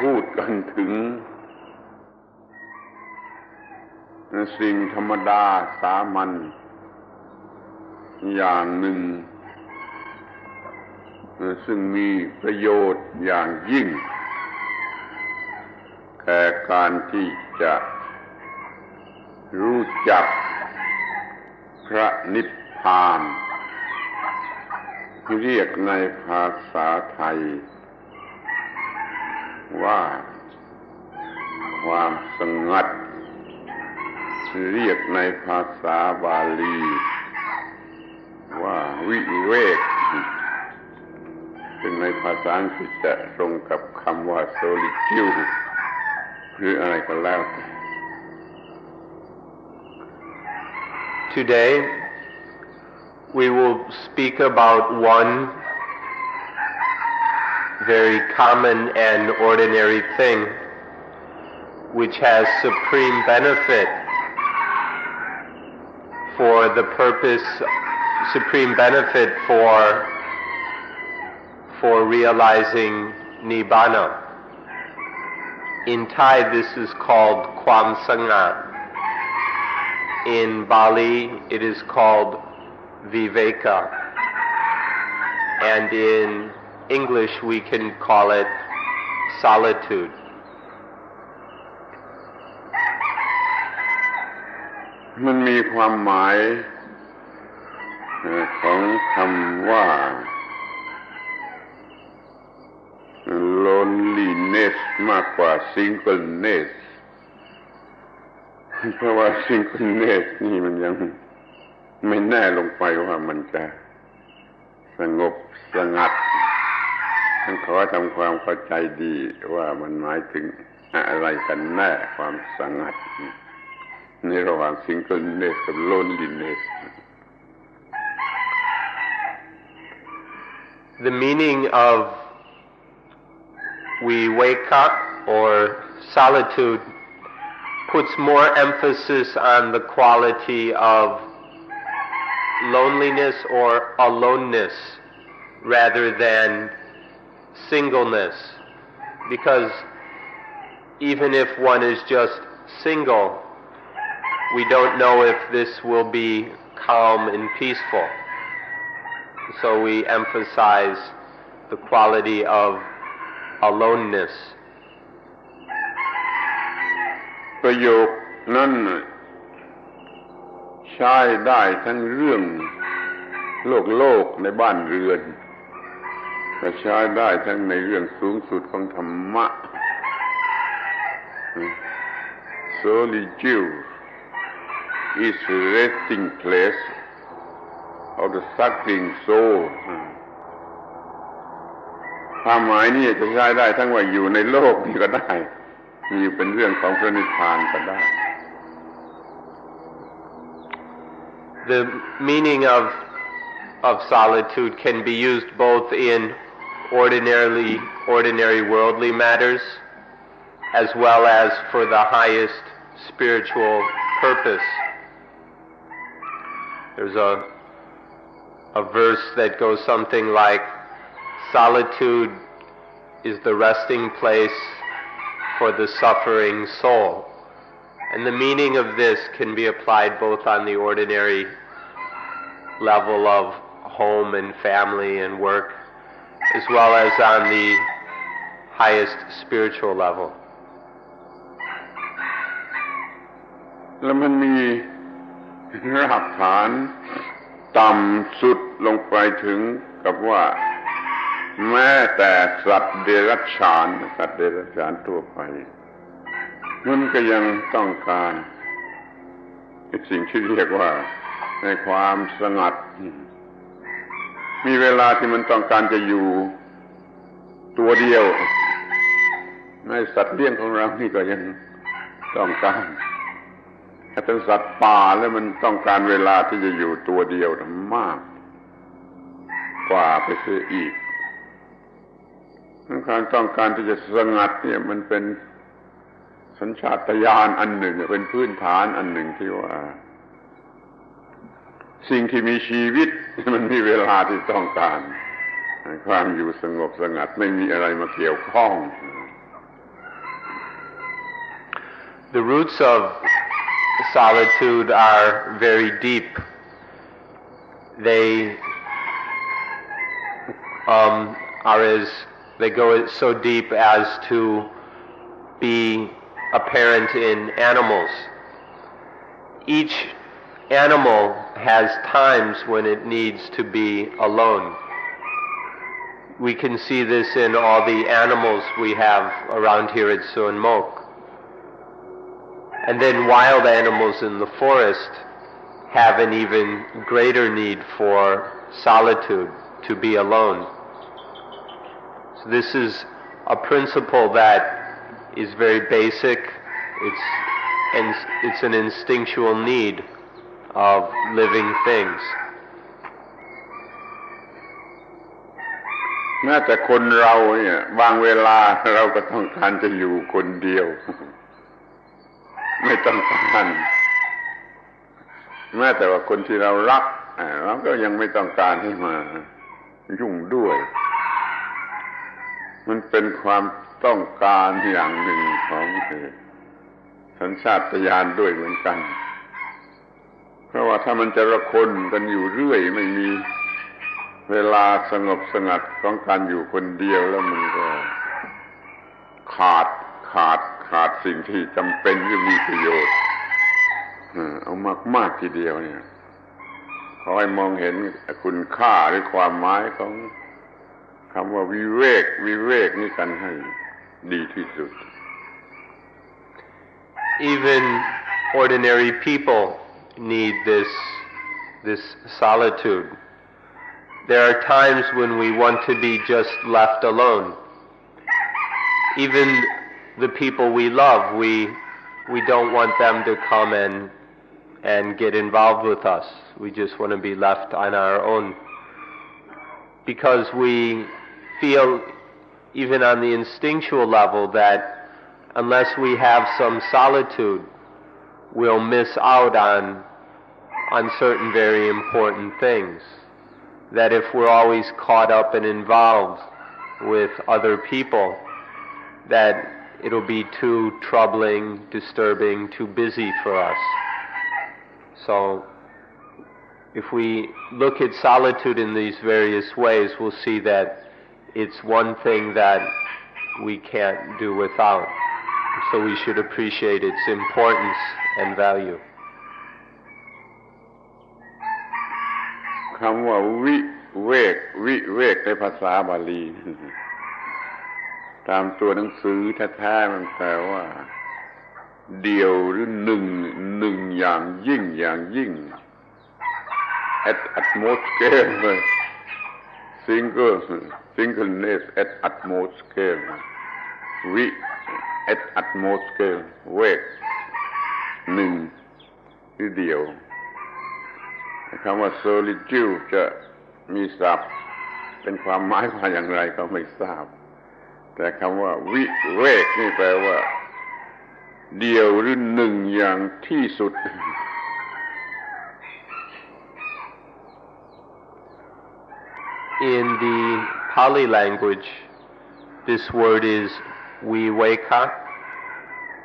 พูดกันถึงสิ่งธรรมดาสามัญอย่างหนึ่งซึ่งมีประโยชน์อย่างยิ่งแก่การที่จะรู้จักพระนิพพานเรียกในภาษาไทยว่าความสงัดเรียกในภาษาบาลีว่าวิเวกซึ่งในภาษาอังกฤษจะตรงกับคำว่า Solitude หรืออะไรก็แล้ว Today we will speak about one very common and ordinary thing which has supreme benefit for the purpose, supreme benefit for realizing Nibbana. In Thai this is called Kwam Sangat. In Bali it is called Viveka. And in English we can call it solitude. มันมีความหมายของคำว่า loneliness มากกว่า singleness เพราะว่า singleness นี่มันยังไม่แน่ลงไปว่ามันจะสงบสงัดต้องขอทำความเข้าใจดีว่ามันหมายถึงอะไรกันแน่ความสงัดในระหว่าง singleness กับ loneliness. The meaning of we wake up or solitude puts more emphasis on the quality of loneliness or aloneness rather than singleness, because even if one is just single, we don't know if this will be calm and peaceful. So we emphasize the quality of aloneness. ประโยคนั้นใช้ได้ทั้งเรื่องโลกในบ้านเรือนก็ใช้ได้ทั้งในเรื่องสูงสุดของธรรมะ Solitude is the resting place of the suffering soul. ความหมายนี้จะใช้ได้ทั้งว่าอยู่ในโลกนี่ก็ได้มีเป็นเรื่องของพระนิพพานก็ได้ The meaning of solitude can be used both in ordinary worldly matters as well as for the highest spiritual purpose. There's a verse that goes something like, solitude is the resting place for the suffering soul. And the meaning of this can be applied both on the ordinary level of home and family and work, as well as on the highest spiritual level. แล้วมันมีรากฐานต่ำสุดลงไปถึงกับว่าแม้แต่สัตว์เดรัจฉานทั่วไปมันก็ยังต้องการสิ่งที่เรียกว่าในความสงัดมีเวลาที่มันต้องการจะอยู่ตัวเดียวในสัตว์เลี้ยงของเรานี่ก็ยังต้องการถ้าเป็นสัตว์ป่าแล้วมันต้องการเวลาที่จะอยู่ตัวเดียวมากกว่าไปเสียอีกการต้องการที่จะสงัดเนี่ยมันเป็นสัญชาตญาณอันหนึ่งเป็นพื้นฐานอันหนึ่งที่ว่าสิ่งที่มีชีวิตมันมีเวลาที่ต้องการความอยู่สงบสงัดไม่มีอะไรมาเกี่ยวข้อง The roots of solitude are very deep. They they go so deep as to be apparent in animals. Each animal has times when it needs to be alone. We can see this in all the animals we have around here at Suan Mok. And then wild animals in the forest have an even greater need for solitude, to be alone. So this is a principle that is very basic. It's an instinctual need of living things. แม้แต่คนเราเนี่ยบางเวลาเราก็ต้องการจะอยู่คนเดียว ไม่ต้องการแม้แต่ว่าคนที่เรารักเราก็ยังไม่ต้องการให้มายุ่งด้วย มันเป็นความต้องการอย่างหนึ่งของสัญชาตญาณด้วยเหมือนกันเพราะว่าถ้ามันจะระคนกันอยู่เรื่อยไม่มีเวลาสงบสงัดของการอยู่คนเดียวแล้วมันก็ขาดสิ่งที่จำเป็นที่มีประโยชน์เอามากทีเดียวเนี่ยขอให้มองเห็นคุณค่าหรือความหมายของคำว่าวิเวกนี่กันให้ดีที่สุด Even ordinary people need this solitude. There are times when we want to be just left alone. Even the people we love, we don't want them to come and get involved with us. We just want to be left on our own. Because we feel, even on the instinctual level, that unless we have some solitude, we'll miss out on certain very important things. That if we're always caught up and involved with other people, that it'll be too troubling, disturbing, too busy for us. So, if we look at solitude in these various ways, we'll see that it's one thing that we can't do without. So we should appreciate its importance and value. คำว่าวิเวกในภาษาบาลีตามตัวหนังสือแท้ๆมันแปลว่าเดียวหรือหนึ่งอย่างยิ่ง at utmost scale singleness at utmost scale วิ at utmost scale เวกหนึ่งหรือเดียวคำว่า solitude จะมีศัพท์เป็นความหมายว่าอย่างไรก็ไม่ทราบแต่คำว่าวิเวกนี่แปลว่าเดียวหรือหนึ่งอย่างที่สุด In the Pali language, this word is viveka,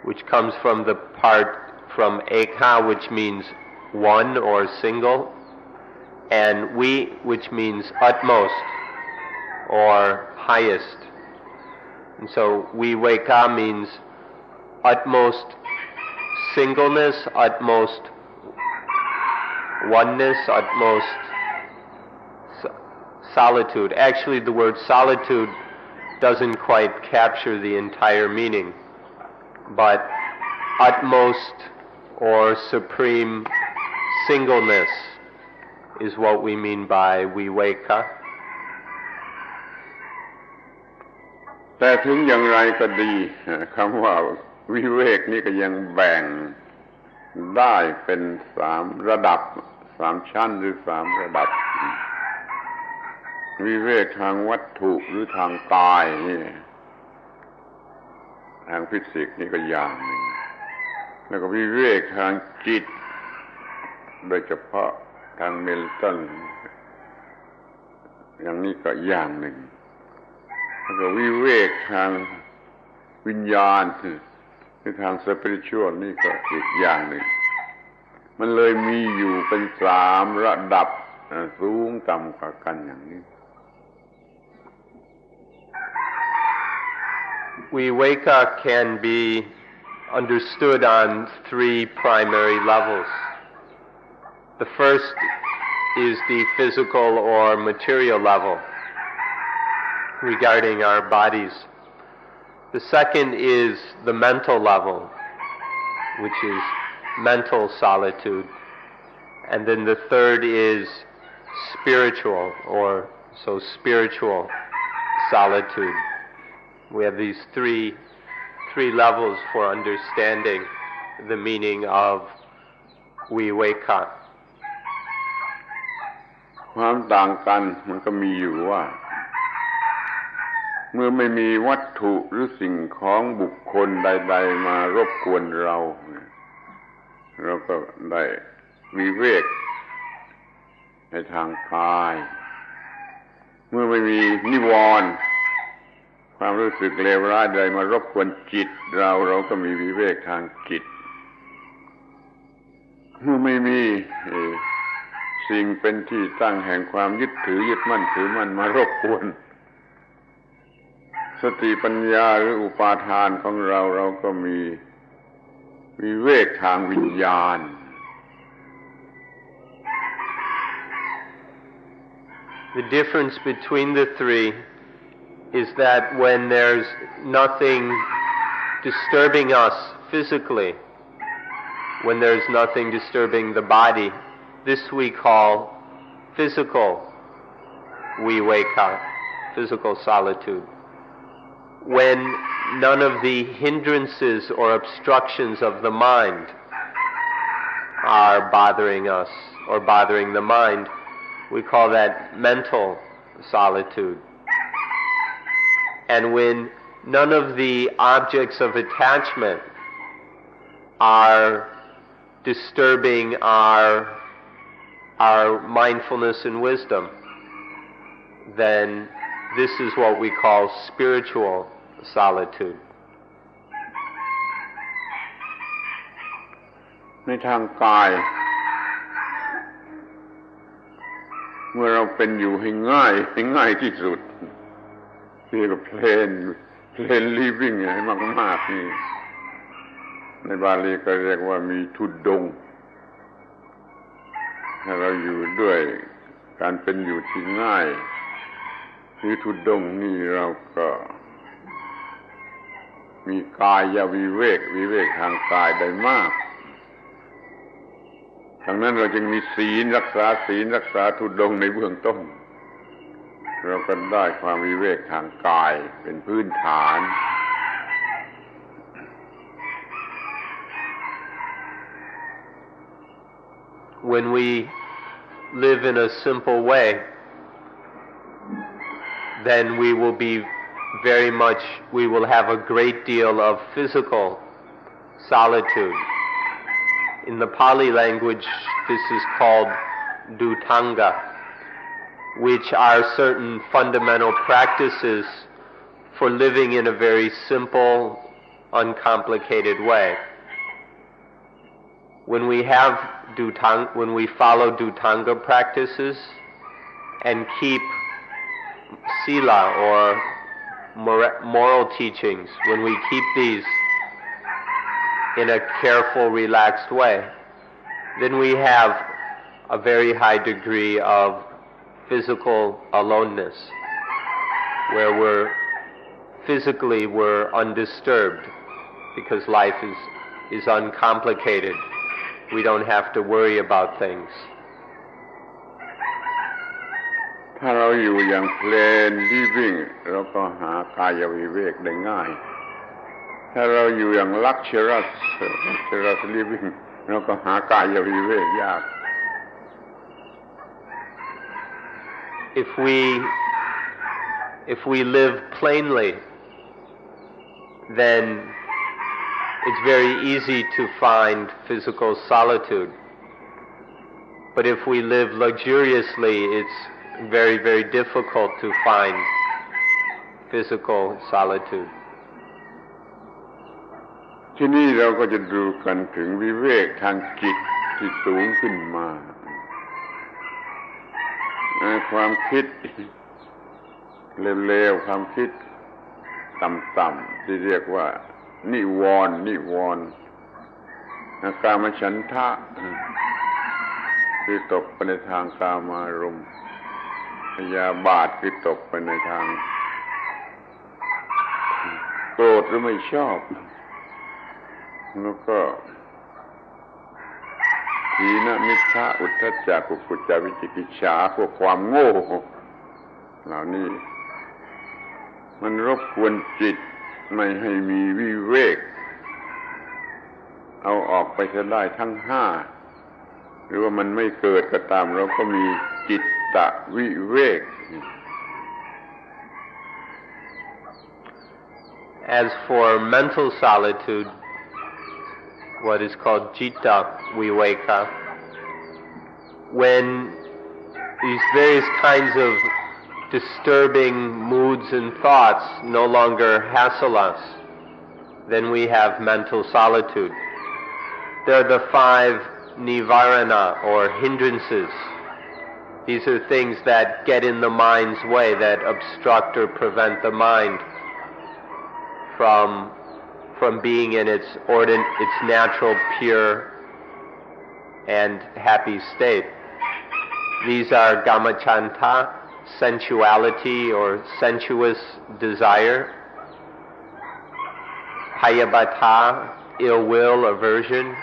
which comes from the part from ekha, which means one or single, and vi, which means utmost or highest. And so viveka means utmost singleness, utmost oneness, utmost solitude. Actually, the word solitude doesn't quite capture the entire meaning, but utmost or supreme singleness is what we mean by viveka. แต่ถึงอย่างไรก็ดีคำว่าวิเวกนี่ก็ยังแบ่งได้เป็น3ระดับ3ชั้นหรือ3ระดับวิเวกทางวัตถุหรือทางกายนี่ทางฟิสิกส์นี่ก็อย่างหนึ่งแล้วก็วิเวกทางจิตโดยเฉพาะทางเมนตัลอย่างนี้ก็อย่างหนึ่งแล้วก็วิเวกทางวิญญาณ คือทางสปิริตชัวลนี่ก็อีกอย่างหนึ่งมันเลยมีอยู่เป็น3ระดับสูงต่ำกว่ากันอย่างนี้ Viveka can be understood on 3 primary levels. The first is the physical or material level regarding our bodies. The second is the mental level, which is mental solitude. And then the third is spiritual spiritual solitude. We have these three levels for understanding the meaning of viveka. ความต่างกันมันก็มีอยู่ว่าเมื่อไม่มีวัตถุหรือสิ่งของบุคคลใดๆมารบกวนเราก็ได้วิเวกในทางกายเมื่อไม่มีนิวรณ์ความรู้สึกเลวร้ายใดมารบกวนจิตเราก็มีวิเวกทางจิตเมื่อไม่มีสิ่งเป็นที่ตั้งแห่งความยึดถือยึดมั่นถือมั่นมารบกวนสติปัญญาหรืออุปาทานของเราก็มีวิเวกทางวิญญาณ The difference between the 3 is that when there's nothing disturbing us physically, when there's nothing disturbing the body, this we call physical viveka, physical solitude. When none of the hindrances or obstructions of the mind are bothering us or bothering the mind, we call that mental solitude. And when none of the objects of attachment are disturbing our mindfulness and wisdom, then this is what we call spiritual solitude. ในทางกายเมื่อเราเป็นอยู่ให้ง่ายที่สุดที่ก็เพลนliving ให้มากๆนี่ในบาลีก็เรียกว่ามีทุดงค์ถ้าเราอยู่ด้วยการเป็นอยู่ที่ง่ายคือทุดงค์นี่เราก็มีกายวิเวกทางกายได้มากดังนั้นเราจึงมีศีลรักษาทุดงค์ในเบื้องต้นเราก็ได้ความวิเวกทางกายเป็นพื้นฐาน When we live in a simple way, then we will have a great deal of physical solitude. In the Pali language, this is called dhutanga, which are certain fundamental practices for living in a very simple, uncomplicated way. When we follow dhutanga practices and keep sila or moral teachings, when we keep these in a careful, relaxed way, then we have a very high degree of physical aloneness, where we're undisturbed because life is uncomplicated. We don't have to worry about things. ถ้าเราอยู่อย่างเพลนliving เราก็หากายวิเวกได้ง่ายถ้าเราอยู่อย่างluxurious living เราก็หากายวิเวกยาก If we live plainly, then it's very easy to find physical solitude. But if we live luxuriously, it's very, very difficult to find physical solitude. ที่นี่เราก็จะดูกันถึงวิเวกทางจิตที่สูงขึ้นมาความคิดเลวๆความคิดต่ำๆที่เรียกว่านิวรณ์กามฉันทะคือตกไปในทางกามารมณ์พยาบาทคือตกไปในทางโกรธหรือไม่ชอบแล้วก็ทีนมิทธะอุทธัจจะกุกุจจะวิจิกิจฉาพวกความโง่เหล่านี้มันรบกวนจิตไม่ให้มีวิเวกเอาออกไปจะได้ทั้งห้าหรือว่ามันไม่เกิดก็ตามเราก็มีจิตตวิเวก As for mental solitude, what is called citta viveka, when these various kinds of disturbing moods and thoughts no longer hassle us, then we have mental solitude. There are the 5 nivarana or hindrances. These are things that get in the mind's way, that obstruct or prevent the mind from being in its natural, pure, and happy state. These are gamachanta, sensuality or sensuous desire, hayabata, ill will, aversion,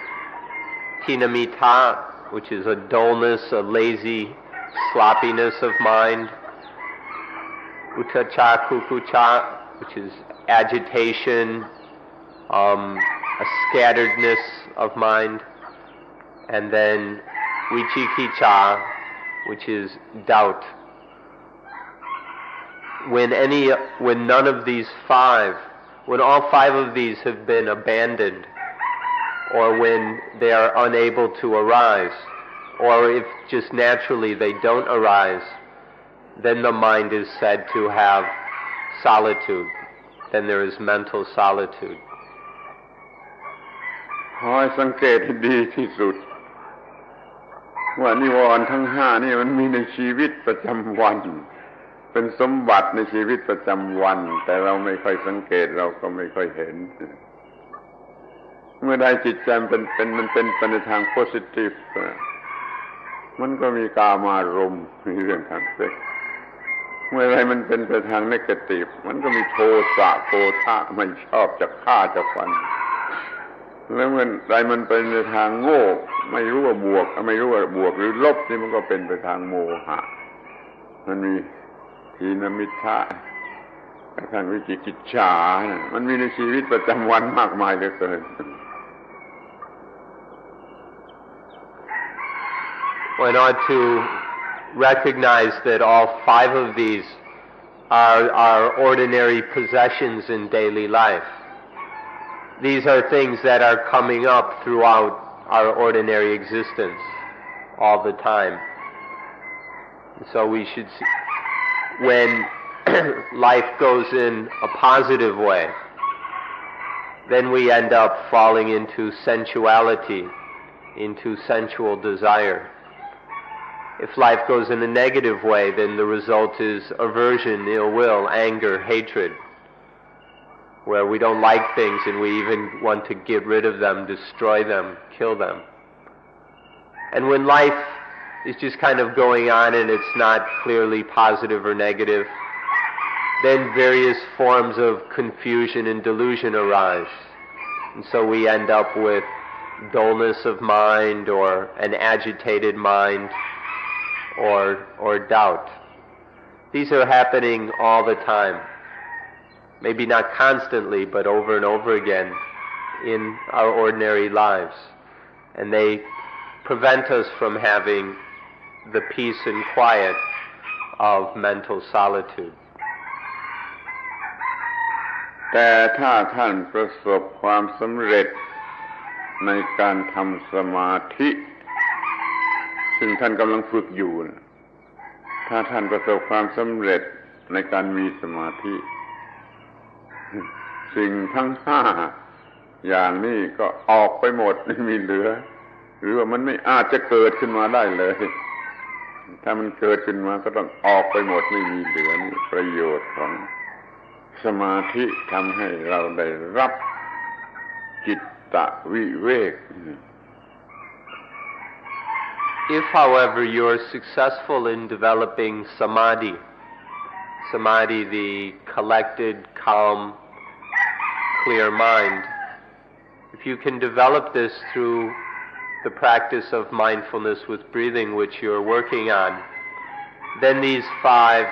tinamita, which is a dullness, a lazy sloppiness of mind, utacha kukucha, which is agitation, a scatteredness of mind, and then vichikicha, which is doubt. When none of these 5, when all 5 of these have been abandoned, or when they are unable to arise, or if just naturally they don't arise, then the mind is said to have solitude. Then there is mental solitude. ขอให้สังเกตให้ดีที่สุดว่านิวรณ์ทั้ง5นี่มันมีในชีวิตประจำวันเป็นสมบัติในชีวิตประจำวันแต่เราไม่ค่อยสังเกตเราก็ไม่ค่อยเห็นเมื่อใดจิตใจมันเป็นไปในทางโพสิทีฟมันก็มีกามารมณ์มีเรื่องทางเซ็กส์เมื่อไรมันเป็นไปทางเนกาทีฟมันก็มีโทสะโกธะไม่ชอบจะฆ่าจะฟันแล้วเมื่อไรมันเป็นในทางโง่ไม่รู้ว่าบวกหรือลบนี่มันก็เป็นไปทางโมหะมันมีทีนมิทธะกระทั่งวิจิกิจฉามันมีในชีวิตประจำวันมากมายเหลือเกิน Well, in order to recognize that all 5 of these are our ordinary possessions in daily life. These are things that are coming up throughout our ordinary existence all the time. So we should see, when life goes in a positive way, then we end up falling into sensuality, into sensual desire. If life goes in a negative way, then the result is aversion, ill will, anger, hatred, where we don't like things and we even want to get rid of them, destroy them, kill them. And when life is just kind of going on and it's not clearly positive or negative, then various forms of confusion and delusion arise. And so we end up with dullness of mind or an agitated mind or doubt. These are happening all the time. Maybe not constantly, but over and over again in our ordinary lives. And they prevent us from having the peace and quiet of mental solitude. แต่ถ้าท่านประสบความสำเร็จในการทำสมาธิซึ่งท่านกำลังฝึกอยู่ถ้าท่านประสบความสำเร็จในการมีสมาธิสิ่งทั้ง5 อย่างนี้ก็ออกไปหมดไม่มีเหลือหรือว่ามันไม่อาจจะเกิดขึ้นมาได้เลยถ้ามันเกิดขึ้นมาก็ต้องออกไปหมดไม่มีเหลือนี่ประโยชน์ของสมาธิทำให้เราได้รับจิตตวิเวก If, however, you are successful in developing samadhi, the collected, calm, clear mind, if you can develop this through the practice of mindfulness with breathing, which you are working on, then these 5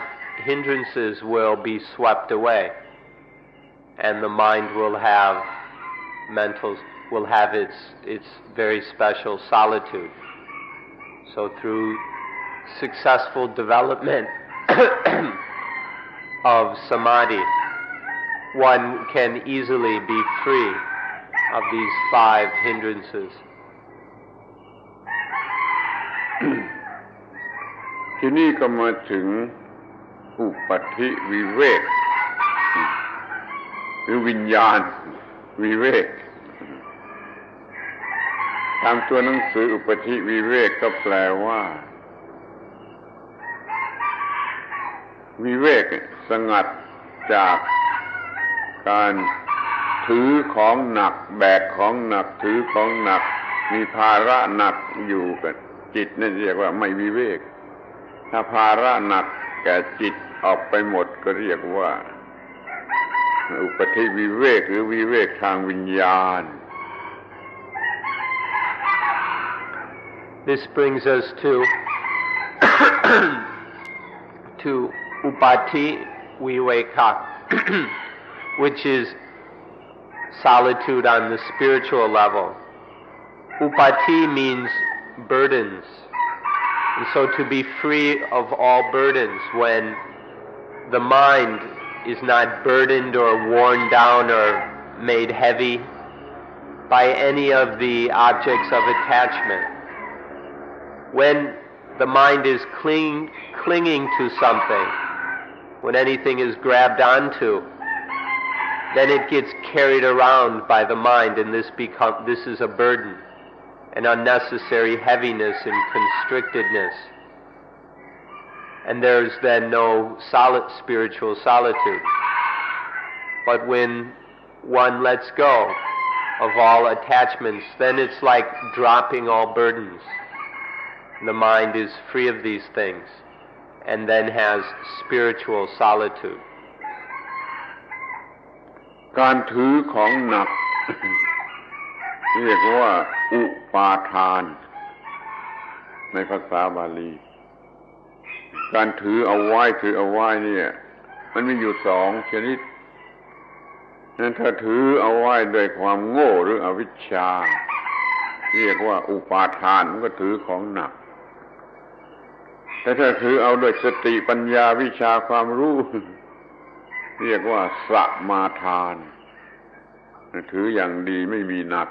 hindrances will be swept away, and the mind will have its very special solitude. So through successful development of samadhi, one can easily be free of these 5 hindrances. ที่นี่ก็มาถึงอุปธิวิเวกหรือวิญญาณวิเวกตามตัวหนังสืออุปธิวิเวกก็แปลว่าวิเวกสงัดจากการถือของหนักแบกของหนักถือของหนักมีภาระหนักอยู่กับจิตนั่นเรียกว่าไม่วิเวกถ้าภาระหนักแก่จิตออกไปหมดก็เรียกว่าอุปธิวิเวกหรือวิเวกทางวิญญาณ This brings us to upati viveka, which is solitude on the spiritual level. Upati means burdens. And so to be free of all burdens, when the mind is not burdened or worn down or made heavy by any of the objects of attachment. When the mind is clinging to something, when anything is grabbed onto, then it gets carried around by the mind, and this is a burden, an unnecessary heaviness and constrictedness. And there's then no spiritual solitude. But when one lets go of all attachments, then it's like dropping all burdens. The mind is free of these things and then has spiritual solitude. การถือของหนัก เรียกว่าอุปาทานในภาษาบาลีการถือเอาไว้เนี่ยมันมีอยู่2ชนิดนั้นถ้าถือเอาไว้ด้วยความโง่หรืออวิชชาเรียกว่าอุปาทานมันก็ถือของหนักแต่ถ้าถือเอาด้วยสติปัญญาวิชาความรู้เรียกว่าสมาทานถืออย่างดีไม่มีหนัก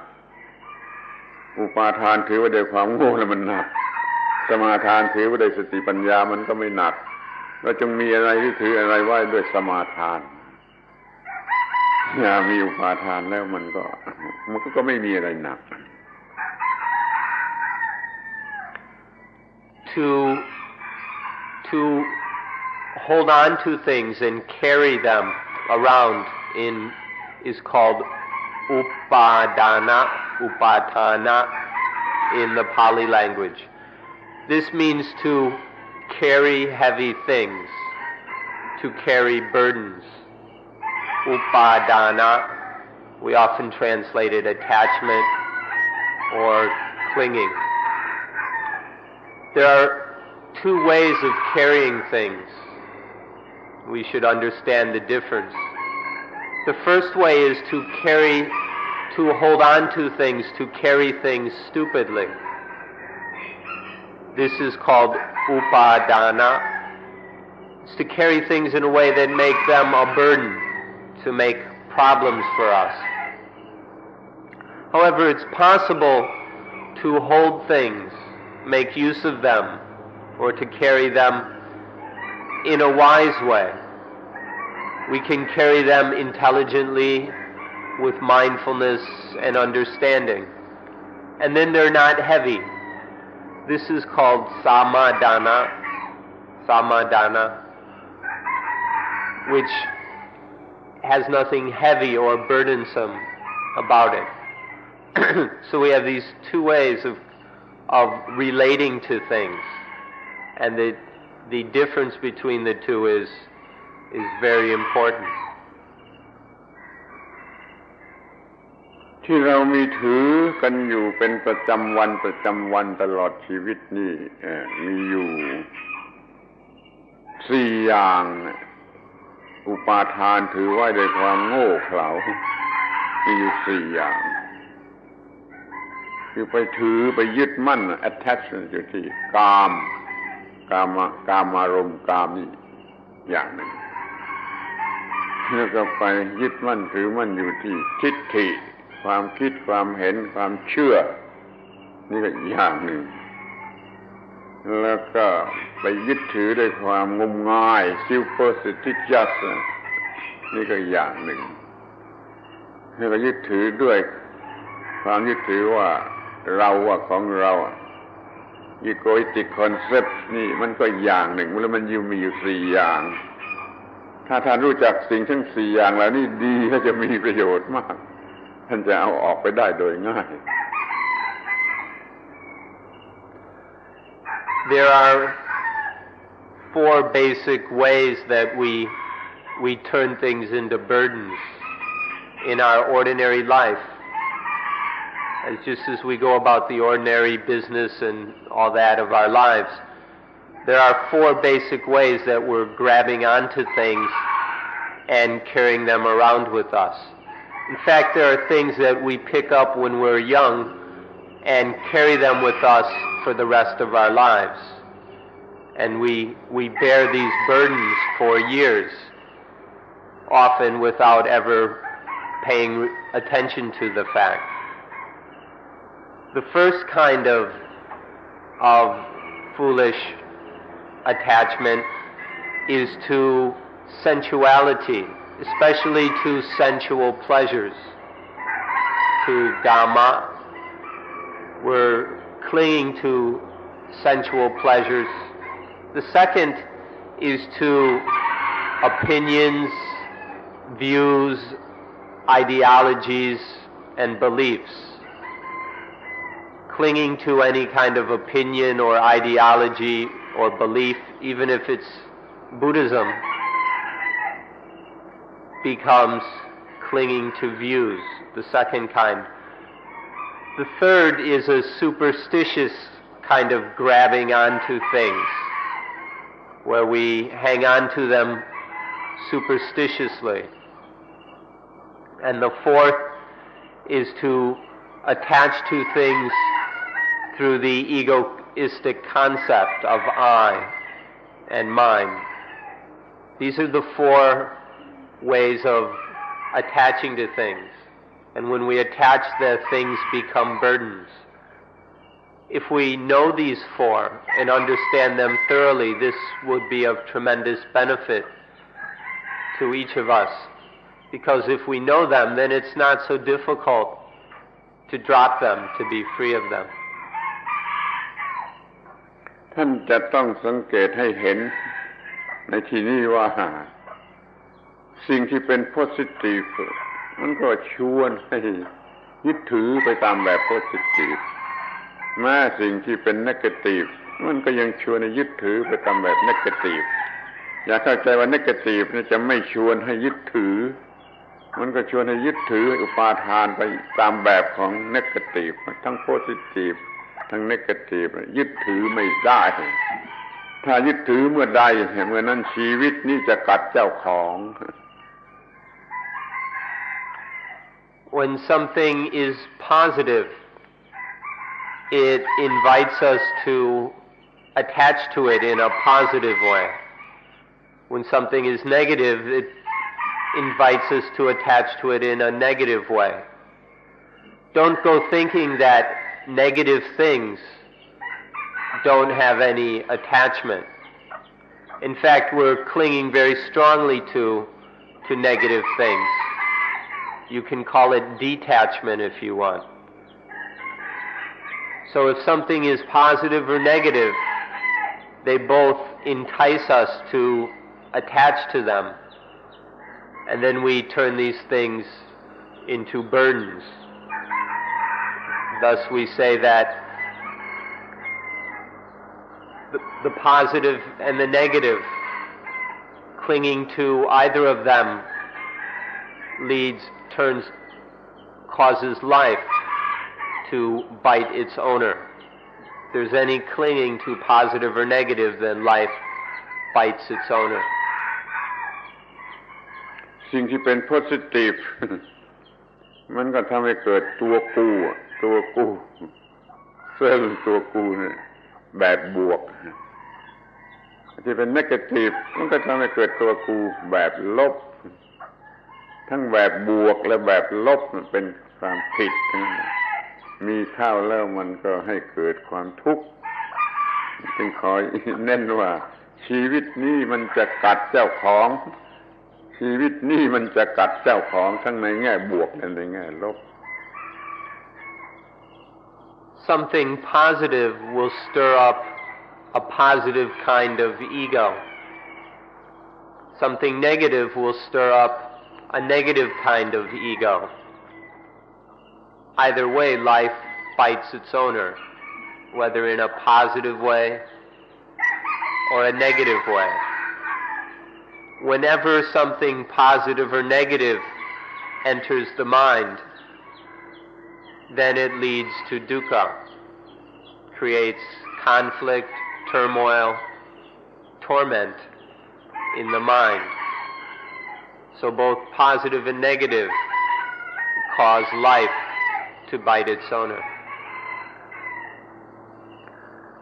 อุปาทานถือว่าด้วยความโง่แล้วมันหนักสมาทานถือว่าด้วยสติปัญญามันก็ไม่หนักเราจงมีอะไรที่ถืออะไรไว้ด้วยสมาทานอย่ามีอุปาทานแล้วมันก็ไม่มีอะไรหนัก To hold on to things and carry them around is called upatana in the Pali language. This means to carry heavy things, to carry burdens. Upadana, we often translate it attachment or clinging. There are 2 ways of carrying things. We should understand the difference. The first way is to hold on to things, to carry things stupidly. This is called upadana. It's to carry things in a way that make them a burden, to make problems for us. However, it's possible to hold things, make use of them, or to carry them in a wise way. We can carry them intelligently with mindfulness and understanding. And then they're not heavy. This is called samadhana, which has nothing heavy or burdensome about it. So we have these two ways of relating to things, and the difference between the two is very important. ที่เรามีถือกันอยู่เป็นประจำวันตลอดชีวิตนี่มีอยู่สี่อย่างอุปาทานถือไว้ด้วยความโง่เขลามีอยู่สี่อย่างคือไปถือไปยึดมั่น attachment อยู่ที่กามารมณ์กามนี่อย่างหนึ่งแล้วก็ไปยึดมั่นถือมั่นอยู่ที่ทิฏฐิความคิดความเห็นความเชื่อนี่ก็อย่างหนึ่งแล้วก็ไปยึดถือด้วยความงมงาย superstitious นี่ก็อย่างหนึ่งแล้วก็ยึดถือด้วยความยึดถือว่าเราว่าของเรา egoistic concept นี่มันก็อย่างหนึ่งแล้วมันมีอยู่สี่อย่างถ้าท่านรู้จักสิ่งทั้งสี่อย่างแล้วนี่ดีและจะมีประโยชน์มากท่านจะเอาออกไปได้โดยง่าย There are four basic ways that we turn things into burdens in our ordinary life. Just as we go about the ordinary business and all that of our lives, there are four basic ways that we're grabbing onto things and carrying them around with us. In fact, there are things that we pick up when we're young and carry them with us for the rest of our lives. And we bear these burdens for years, often without ever paying attention to the fact. The first kind of foolish attachment is to sensuality, especially to sensual pleasures, to Dhamma. We're clinging to sensual pleasures. The second is to opinions, views, ideologies, and beliefs. Clinging to any kind of opinion or ideology or belief, even if it's Buddhism, becomes clinging to views, the second kind. The third is a superstitious kind of grabbing onto things, where we hang on to them superstitiously. And the fourth is to attach to things through the egoistic concept of I and mine. These are the four ways of attaching to things. And when we attach, the things become burdens. If we know these four and understand them thoroughly, this would be of tremendous benefit to each of us. Because if we know them, then it's not so difficult to drop them, to be free of them. ท่านจะต้องสังเกตให้เห็นในที่นี้ว่าสิ่งที่เป็น positive มันก็ชวนให้ยึดถือไปตามแบบ positive แม้สิ่งที่เป็น negative มันก็ยังชวนให้ยึดถือไปตามแบบ negative อย่าเข้าใจว่า negative นี่จะไม่ชวนให้ยึดถือมันก็ชวนให้ยึดถืออุปาทานไปตามแบบของ negative ทั้ง positive ทั้ง negative ยึดถือไม่ได้ถ้ายึดถือเมื่อใดเมื่อนั้นชีวิตนี้จะกัดเจ้าของ When something is positive, it invites us to attach to it in a positive way. When something is negative, it invites us to attach to it in a negative way. Don't go thinking that negative things don't have any attachment. In fact, we're clinging very strongly to negative things. You can call it detachment if you want. So if something is positive or negative, they both entice us to attach to them, and then we turn these things into burdens. Thus we say that the positive and the negative, clinging to either of them causes life to bite its owner. If there's any clinging to positive or negative, then life bites its owner. สิ่งที่เป็น positive มันก็ทำให้เกิดตัวกูเซลล์ตัวกูเนี่ยแบบบวกที่เป็น negative มันก็ทำให้เกิดตัวกูแบบลบทั้งแบบบวกและแบบลบมันเป็นความผิดมีเข้าแล้วมันก็ให้เกิดความทุกข์จึงคอยเน้นว่าชีวิตนี้มันจะกัดเจ้าของชีวิตนี้มันจะกัดเจ้าของทั้งในแง่บวกและในแง่ลบ Something positive will stir up a positive kind of ego. Something negative will stir up a negative kind of ego. Either way, life bites its owner, whether in a positive way or a negative way. Whenever something positive or negative enters the mind, then it leads to dukkha, creates conflict, turmoil, torment in the mind. So both positive and negative cause life to bite its owner.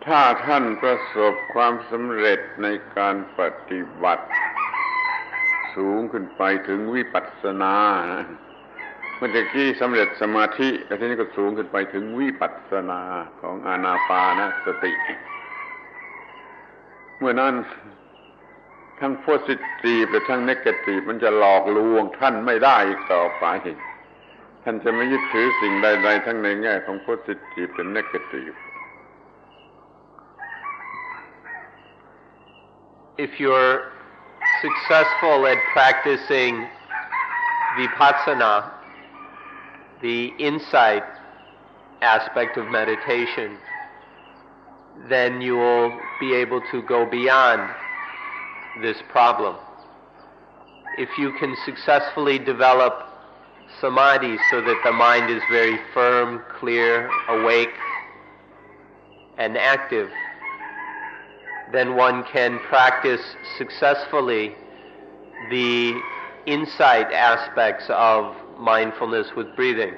ถ้าท่านประสบความสำเร็จในการปฏิบัติสูงขึ้นไปถึงวิปัสสนาเมื่อกี้สำเร็จสมาธิแล้วทีนี้ก็สูงขึ้นไปถึงวิปัสสนาของอานาปานสติเมื่อนั้นทั้ง positive และทั้ง negative มันจะหลอกลวงท่านไม่ได้อีกต่อไปท่านจะไม่ยึดถือสิ่งใดๆทั้งในแง่ของ positive และ negative. If you're successful at practicing vipassana, the insight aspect of meditation, then you will be able to go beyond this problem. If you can successfully develop samadhi so that the mind is very firm, clear, awake, and active, then one can practice successfully the insight aspects of mindfulness with breathing.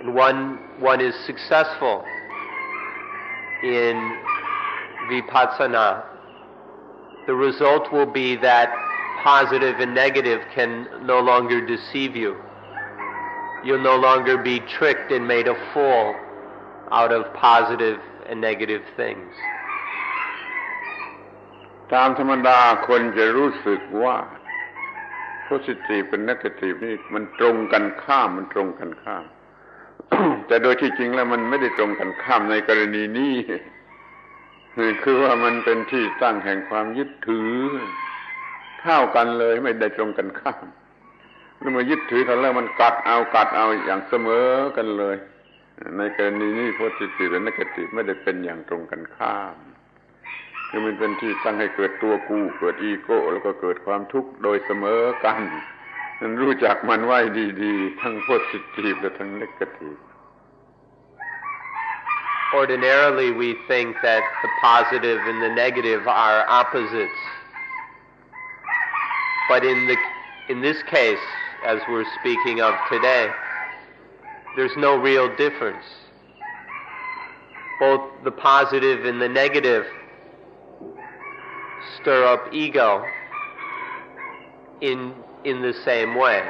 And one is successful in vipassana, the result will be that positive and negative can no longer deceive you. You'll no longer be tricked and made a fool out of positive and negative things. ตามธรรมดาคนจะรู้สึกว่า positive เป็น negative นี่มันตรงกันข้าม แต่โดยที่จริงแล้วมันไม่ได้ตรงกันข้ามในกรณีนี้คือว่ามันเป็นที่ตั้งแห่งความยึดถือเท่ากันเลยไม่ได้ตรงกันข้ามแล้วมายึดถือกันแล้วมันกัดเอาอย่างเสมอกันเลยในกรณีนี้ positive และ negative ไม่ได้เป็นอย่างตรงกันข้ามคือมันเป็นที่ตั้งให้เกิดตัวกูเกิดอีโก้แล้วก็เกิดความทุกข์โดยเสมอกันนั้นรู้จักมันไว้ดีๆทั้ง positive และทั้ง negative. Ordinarily we think that the positive and the negative are opposites. But in this case, as we're speaking of today, there's no real difference. Both the positive and the negative stir up ego in the same way.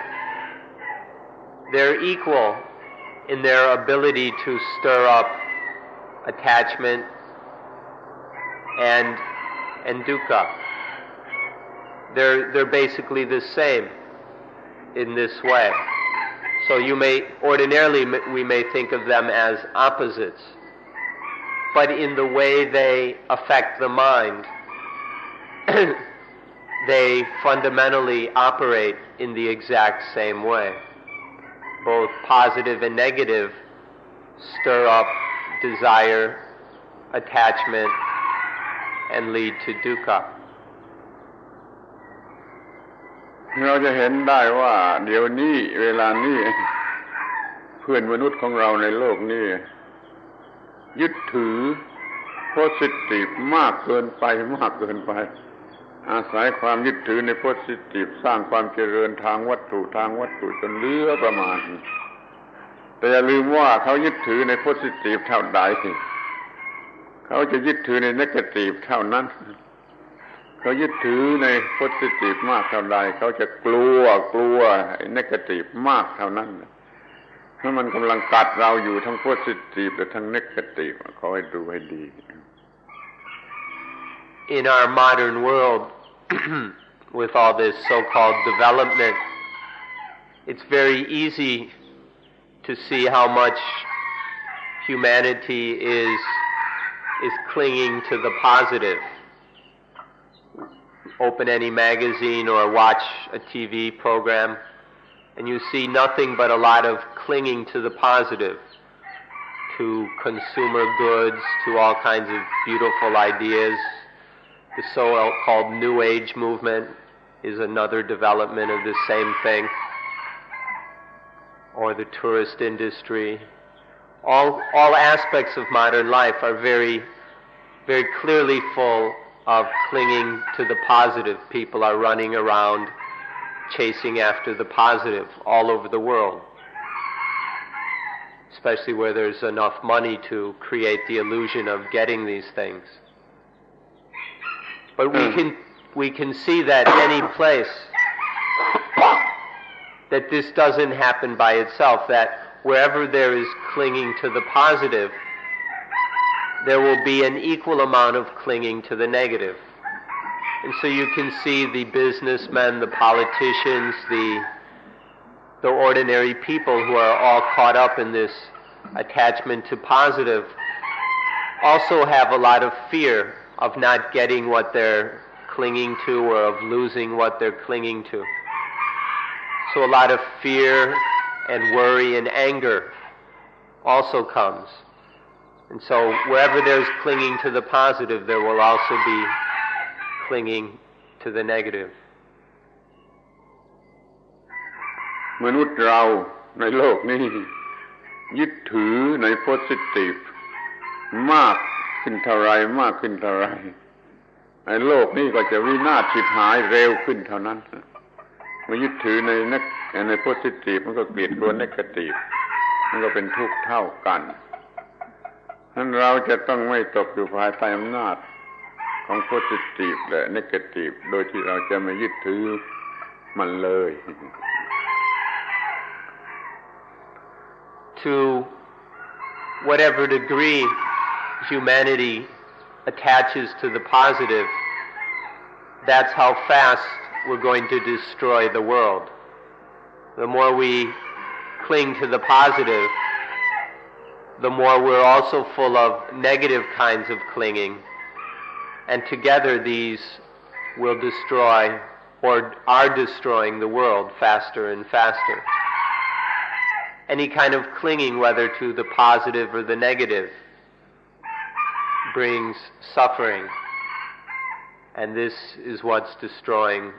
They're equal in their ability to stir up attachment and dukkha. They're basically the same in this way. So ordinarily we may think of them as opposites, but in the way they affect the mind, they fundamentally operate in the exact same way. Both positive and negative stir up desire, attachment, and lead to dukkha. เราจะเห็นได้ว่าเดี๋ยวนี้เวลานี้เพื่อนมนุษย์ของเราในโลกนี้ยึดถือ positive มากเกินไปอาศัยความยึดถือใน positive สร้างความเจริญทางวัตถุจนเหลือประมาณแต่อย่าลืมว่าเขายึดถือใน positive เท่าใดเขาจะยึดถือใน negative เท่านั้นเขายึดถือใน positive มากเท่าใดเขาจะกลัวไอ้ negative มากเท่านั้นเพราะมันกำลังกัดเราอยู่ทั้ง positive และทั้ง negative ขอให้ดูให้ดี In our modern world, with all this so-called development, it's very easy to see how much humanity is clinging to the positive. Open any magazine or watch a TV program, and you see nothing but a lot of clinging to the positive, to consumer goods, to all kinds of beautiful ideas. The so-called New Age movement is another development of the same thing, or the tourist industry. All aspects of modern life are very, very clearly full of clinging to the positive. People are running around chasing after the positive all over the world, especially where there's enough money to create the illusion of getting these things. But we can see that any place that this doesn't happen by itself, that wherever there is clinging to the positive, there will be an equal amount of clinging to the negative. And so you can see the businessmen, the politicians, the ordinary people who are all caught up in this attachment to positive also have a lot of fear of not getting what they're clinging to or of losing what they're clinging to. So a lot of fear and worry and anger also comes. And so wherever there's clinging to the positive, there will also be clinging to the negative. มนุษย์เราในโลกนี้ยึดถือใน positive มากขึ้นเท่าไรไอ้โลกนี้ก็จะวินาศฉิบหายเร็วขึ้นเท่านั้นเมื่อยึดถือใน positive มันก็เกลียดกลัว negative มันก็เป็นทุกข์เท่ากันฉะนั้นเราจะต้องไม่ตกอยู่ภายใต้อำนาจของ positive และ negative โดยที่เราจะไม่ยึดถือมันเลย To whatever degree humanity attaches to the positive, that's how fast we're going to destroy the world. The more we cling to the positive, the more we're also full of negative kinds of clinging, and together these will destroy or are destroying the world faster and faster. Any kind of clinging, whether to the positive or the negative, brings suffering, and this is what's destroying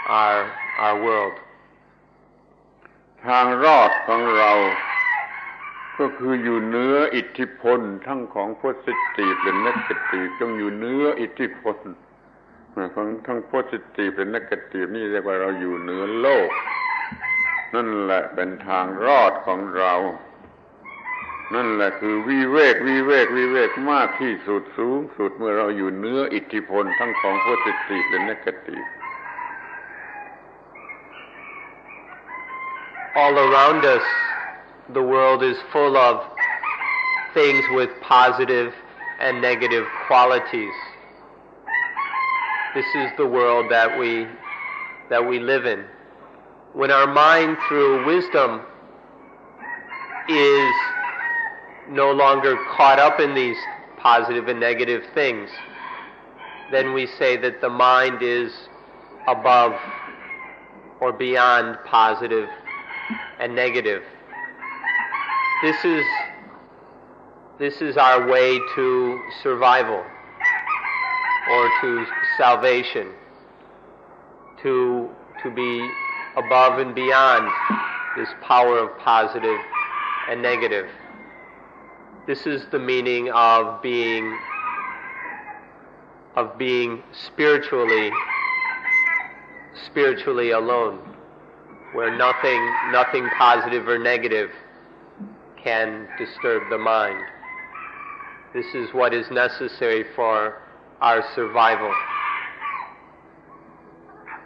our world. ทางรอดของเราก็คืออยู่เหนืออิทธิพลทั้งของ positive และ negative จงอยู่เหนืออิทธิพลของทั้ง positive และ negative นี่เรียกว่าเราอยู่เหนือโลกนั่นแหละเป็นทางรอดของเรานั่นแหละคือวิเวกมากที่สุดสูงสุดเมื่อเราอยู่เหนืออิทธิพลทั้งของ positive และ negative. All around us, the world is full of things with positive and negative qualities. This is the world that we live in. When our mind, through wisdom, is no longer caught up in these positive and negative things, then we say that the mind is above or beyond positive and negative. This is our way to survival or to salvation, to be above and beyond this power of positive and negative. This is the meaning of being spiritually alone, where nothing positive or negative can disturb the mind. This is what is necessary for our survival.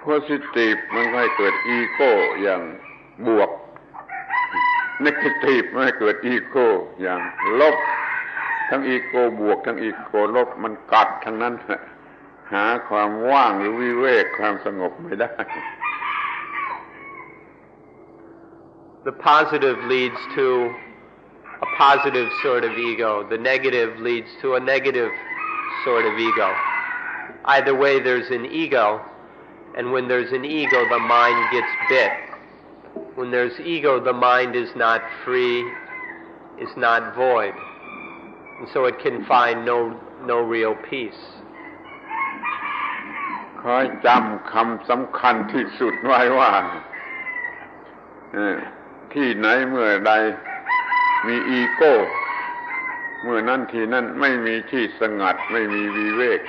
Positive มันก็ให้เกิดอีโก้อย่างบวก Negative มันให้เกิดอีโก้อย่างลบทั้งอีโก้บวกทั้งอีโก้ลบมันกัดทั้งนั้นหาความว่างหรือวิเวกความสงบไม่ได้ The positive leads to a positive sort of ego. The negative leads to a negative sort of ego. Either way, there's an ego, and when there's an ego, the mind gets bit. When there's ego, the mind is not free, is not void, and so it can find no real peace. ขอให้จำคำสำคัญที่สุดไว้ว่าที่ไหนเมื่อใดมีอีโก้เมื่อนั้นที่นั้นไม่มีที่สงัดไม่มีวิเวก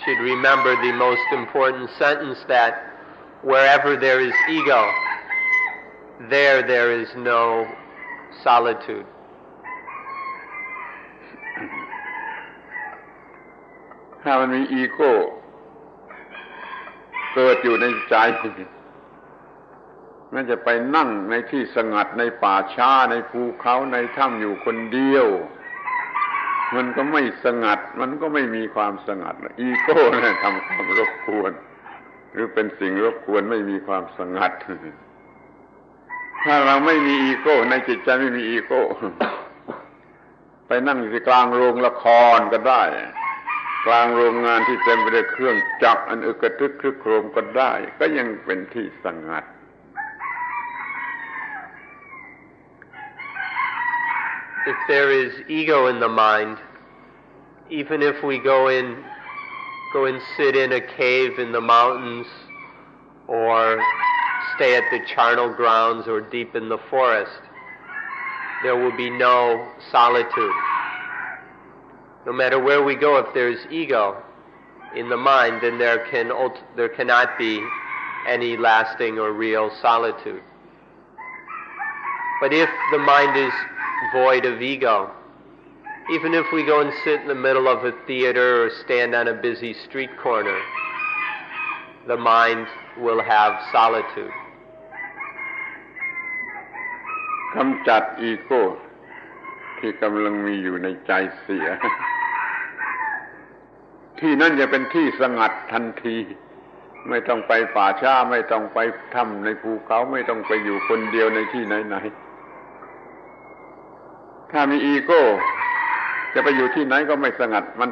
Should remember the most important sentence that wherever there is ego, there is no solitude. ถ้ามันมีอีโก้เกิดอยู่ในใจมันจะไปนั่งในที่สงัดในป่าช้าในภูเขาในถ้ำอยู่คนเดียวมันก็ไม่สงัดมันก็ไม่มีความสงัดอีโก้เนี่ยทำความรบกวนหรือเป็นสิ่งรบกวนไม่มีความสงัดถ้าเราไม่มีอีโก้ในจิตใจไม่มีอีโก้ไปนั่งอยู่ที่กลางโรงละครก็ได้กลางโรงงานที่เต็มไปด้วยเครื่องจักรอันอึกกระทึกครึกโครมก็ได้ก็ยังเป็นที่สงัด If there is ego in the mind, even if we go and sit in a cave in the mountains or stay at the charnel grounds or deep in the forest, there will be no solitude. No matter where we go, if there is ego in the mind, then there cannot be any lasting or real solitude. But if the mind is void of ego, even if we go and sit in the middle of a theater or stand on a busy street corner, the mind will have solitude. กำจัดอีโก้ที่กำลังมีอยู่ในใจเสีย ที่นั่นจะเป็นที่สงัดทันทีไม่ต้องไปป่าช้าไม่ต้องไปถ้ำในภูเขาไม่ต้องไปอยู่คนเดียวในที่ไหนๆถ้ามีอีโก้จะไปอยู่ที่ไหนก็ไม่สงัดมัน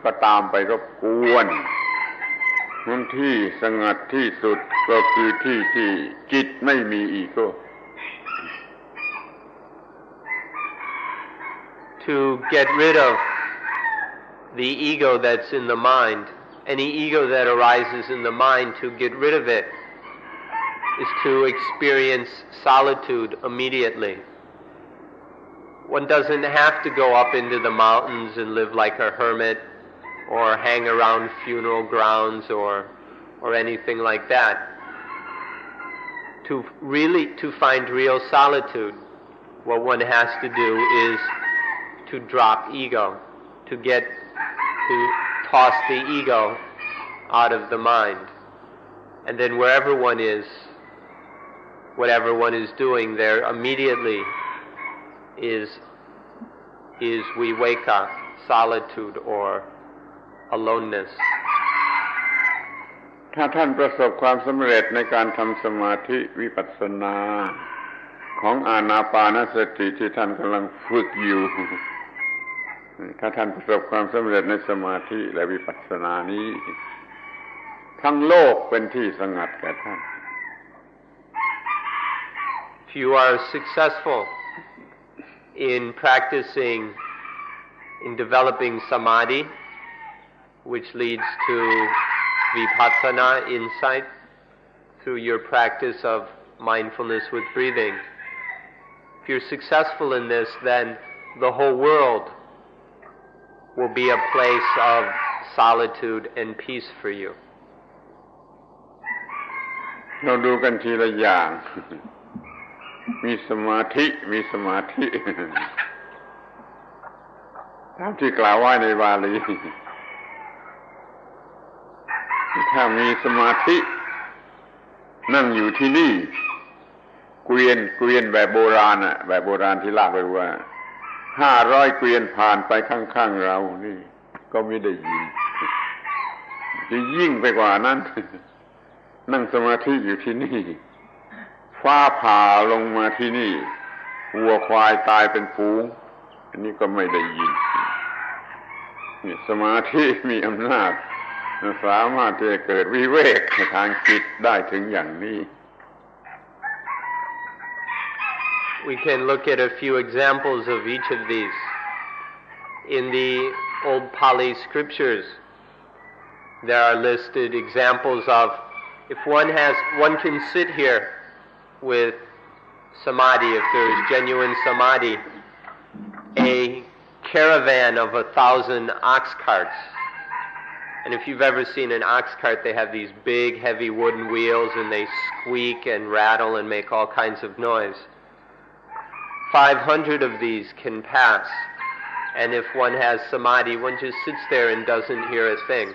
ก็ตามไปรบกวนที่สงัดที่สุดก็คือที่จิตไม่มีอีโก้ To get rid of the ego that's in the mind, any ego that arises in the mind, to get rid of it is to experience solitude immediately. One doesn't have to go up into the mountains and live like a hermit or hang around funeral grounds or anything like that. To find real solitude, what one has to do is to drop ego, to toss the ego out of the mind. And then wherever one is, whatever one is doing, there immediately is viveka, solitude or aloneness. ถ้าท่านประสบความสำเร็จในการทำสมาธิวิปัสสนา ของอานาปานสติที่ท่านกำลังฝึกอยู่ถ้าท่านประสบความสำเร็จในสมาธิและวิปัสสนานี้ทั้งโลกเป็นที่สงัดแก่ท่าน If you are successful in practicing, in developing samadhi, which leads to vipassana insight through your practice of mindfulness with breathing, if you're successful in this, then the whole world will be a place of solitude and peace for you. เราดูกันทีละอย่างมีสมาธิตามที่กล่าวไว้ในบาลีถ้ามีสมาธินั่งอยู่ที่นี่เกวียนแบบโบราณแบบโบราณที่ลากไปว่า500เกวียนผ่านไปข้างๆเรานี่ก็ไม่ได้ยินจะยิ่งไปกว่านั้นนั่งสมาธิอยู่ที่นี่ฟ้าผ่าลงมาที่นี่วัวควายตายเป็นฝูงอันนี้ก็ไม่ได้ยินนี่สมาธิมีอำนาจสามารถที่จะเกิดวิเวกทางจิตได้ถึงอย่างนี้ We can look at a few examples of each of these. In the old Pali scriptures, there are listed examples of if one can sit here with samadhi, if there is genuine samadhi, a caravan of 1,000 ox carts. And if you've ever seen an ox cart, they have these big, heavy wooden wheels, and they squeak and rattle and make all kinds of noise. 500 of these can pass, and if one has samadhi, one just sits there and doesn't hear a thing,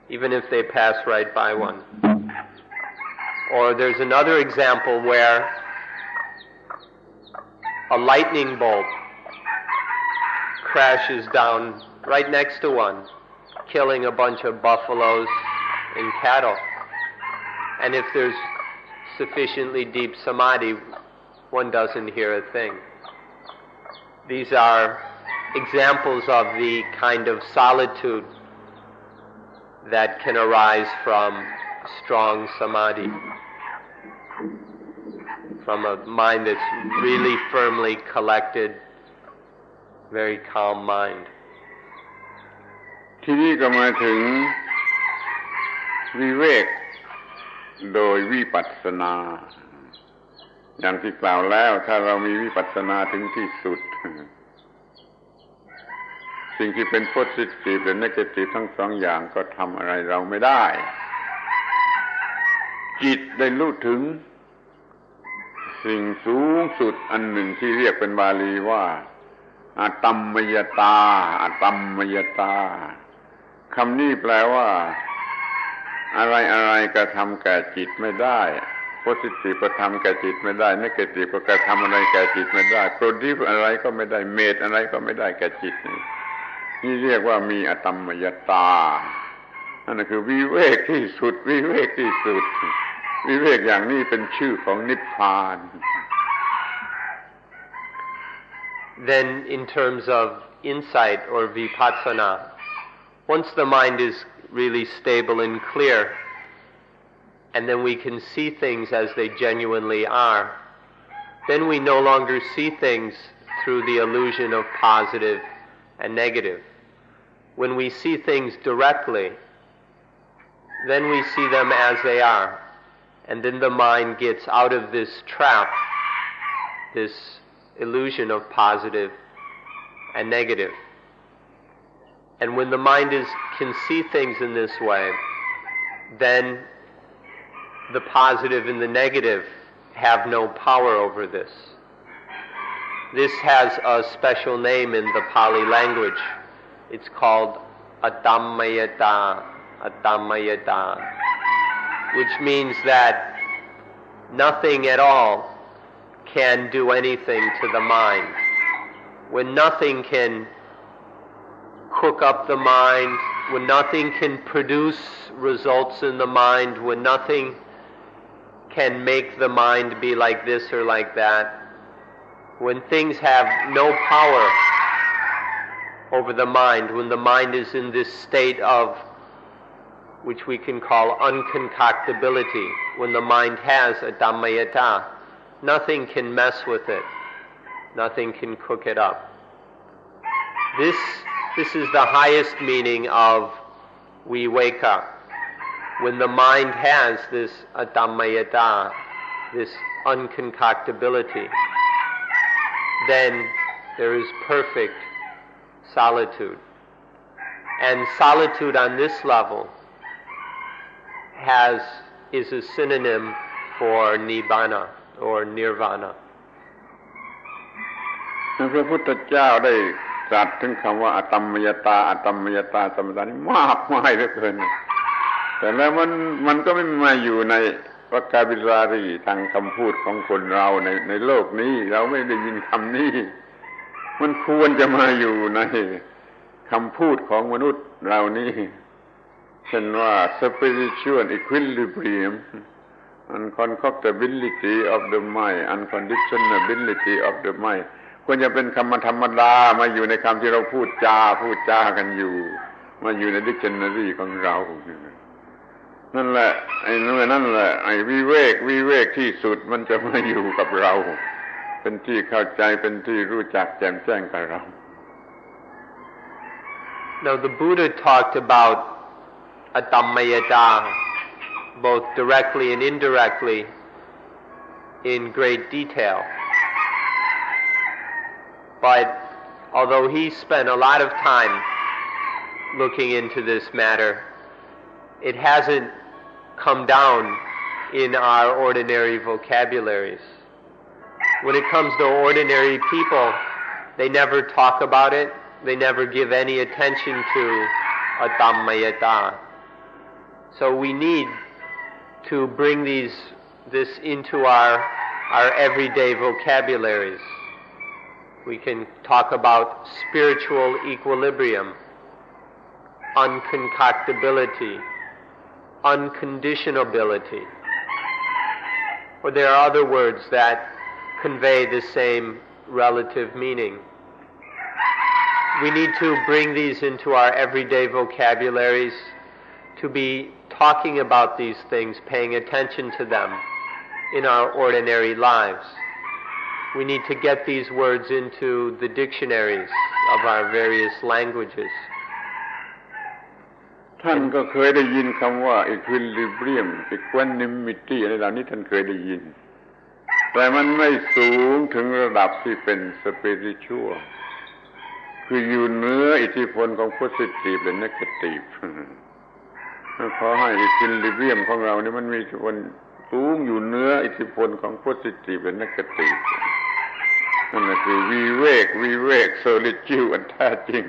even if they pass right by one. Or there's another example where a lightning bolt crashes down right next to one, killing a bunch of buffaloes and cattle. And if there's sufficiently deep samadhi, one doesn't hear a thing. These are examples of the kind of solitude that can arise from strong samadhi, from a mind that's really firmly collected, very calm mind. ที่นี่ก็มาถึงวิเวกโดยวิปัสสนาอย่างที่กล่าวแล้วถ้าเรามีวิปัสสนาถึงที่สุดสิ่งที่เป็น positive และ negative ทั้งสองอย่างก็ทำอะไรเราไม่ได้จิตได้รู้ถึงสิ่งสูงสุดอันหนึ่งที่เรียกเป็นบาลีว่าอตัมมยตาอตัมมยตาคำนี้แปลว่าอะไรๆกระทำแก่จิตไม่ได้ positive ก็ทำแก่จิตไม่ได้ negative ก็กระทำอะไรแก่จิตไม่ได้ produce อะไรก็ไม่ได้ made อะไรก็ไม่ได้แก่จิตนี่เรียกว่ามีอตัมมยตานั่นคือวิเวกที่สุดวิเวกที่สุดวิเวกอย่างนี้เป็นชื่อของนิพพาน Then in terms of insight or vipassana, once the mind is really stable and clear, and then we can see things as they genuinely are, then we no longer see things through the illusion of positive and negative. When we see things directly, then we see them as they are, and then the mind gets out of this trap, this illusion of positive and negative. And when the mind can see things in this way, then the positive and the negative have no power over this. This has a special name in the Pali language. It's called atammayata, which means that nothing at all can do anything to the mind. When nothing can cook up the mind, when nothing can produce results in the mind, when nothing can make the mind be like this or like that, when things have no power over the mind, when the mind is in this state of, which we can call unconcoctability, when the mind has a Dhammayata, nothing can mess with it, nothing can cook it up. This is the highest meaning of viveka. When the mind has this adhammayata, this unconcoctability, then there is perfect solitude. And solitude on this level is a synonym for nibbana or nirvana. พระพุทธเจ้าได้ตรัสถึงคำว่าอตัมมยตาอตัมมยตาสมถะนี่มากมายเหลือเกินแต่แล้วมันก็ไม่มาอยู่ในวรรคบิลารีทางคำพูดของคนเราในโลกนี้เราไม่ได้ยินคำนี้มันควรจะมาอยู่ในคำพูดของมนุษย์เรานี้เช่นว่า spiritual equilibrium unconcoctability of the mind unconditionability of the mind ควรจะเป็นคำธรรมดามาอยู่ในคำที่เราพูดจากันอยู่มาอยู่ใน dictionary ของเรานั่นแหละไอ้วิเวกที่สุดมันจะมาอยู่กับเราเป็นที่เข้าใจเป็นที่รู้จักแจ่มแจ้งกับเรา Now the Buddha talked about adhammayata both directly and indirectly in great detail. But although he spent a lot of time looking into this matter, it hasn't come down in our ordinary vocabularies. When it comes to ordinary people, they never talk about it, they never give any attention to adhammayata. So we need to bring this into our everyday vocabularies. We can talk about spiritual equilibrium, unconcoctability, unconditionability. Or there are other words that convey the same relative meaning. We need to bring these into our everyday vocabularies, to be talking about these things, paying attention to them in our ordinary lives. We need to get these words into the dictionaries of our various languages. ท่านก็เคยได้ยินคำว่า equilibrium equanimity อะไรเหล่านี้ท่านเคยได้ยินแต่มันไม่สูงถึงระดับที่เป็น spiritual คืออยู่เหนืออิทธิพลของ positive และ negative ขอให้ equilibrium ของเรานี่มันมีอิทธิพลสูงอยู่เหนืออิทธิพลของ positive และ negative นั่นก็คือวิเวก solitude อันแท้จริง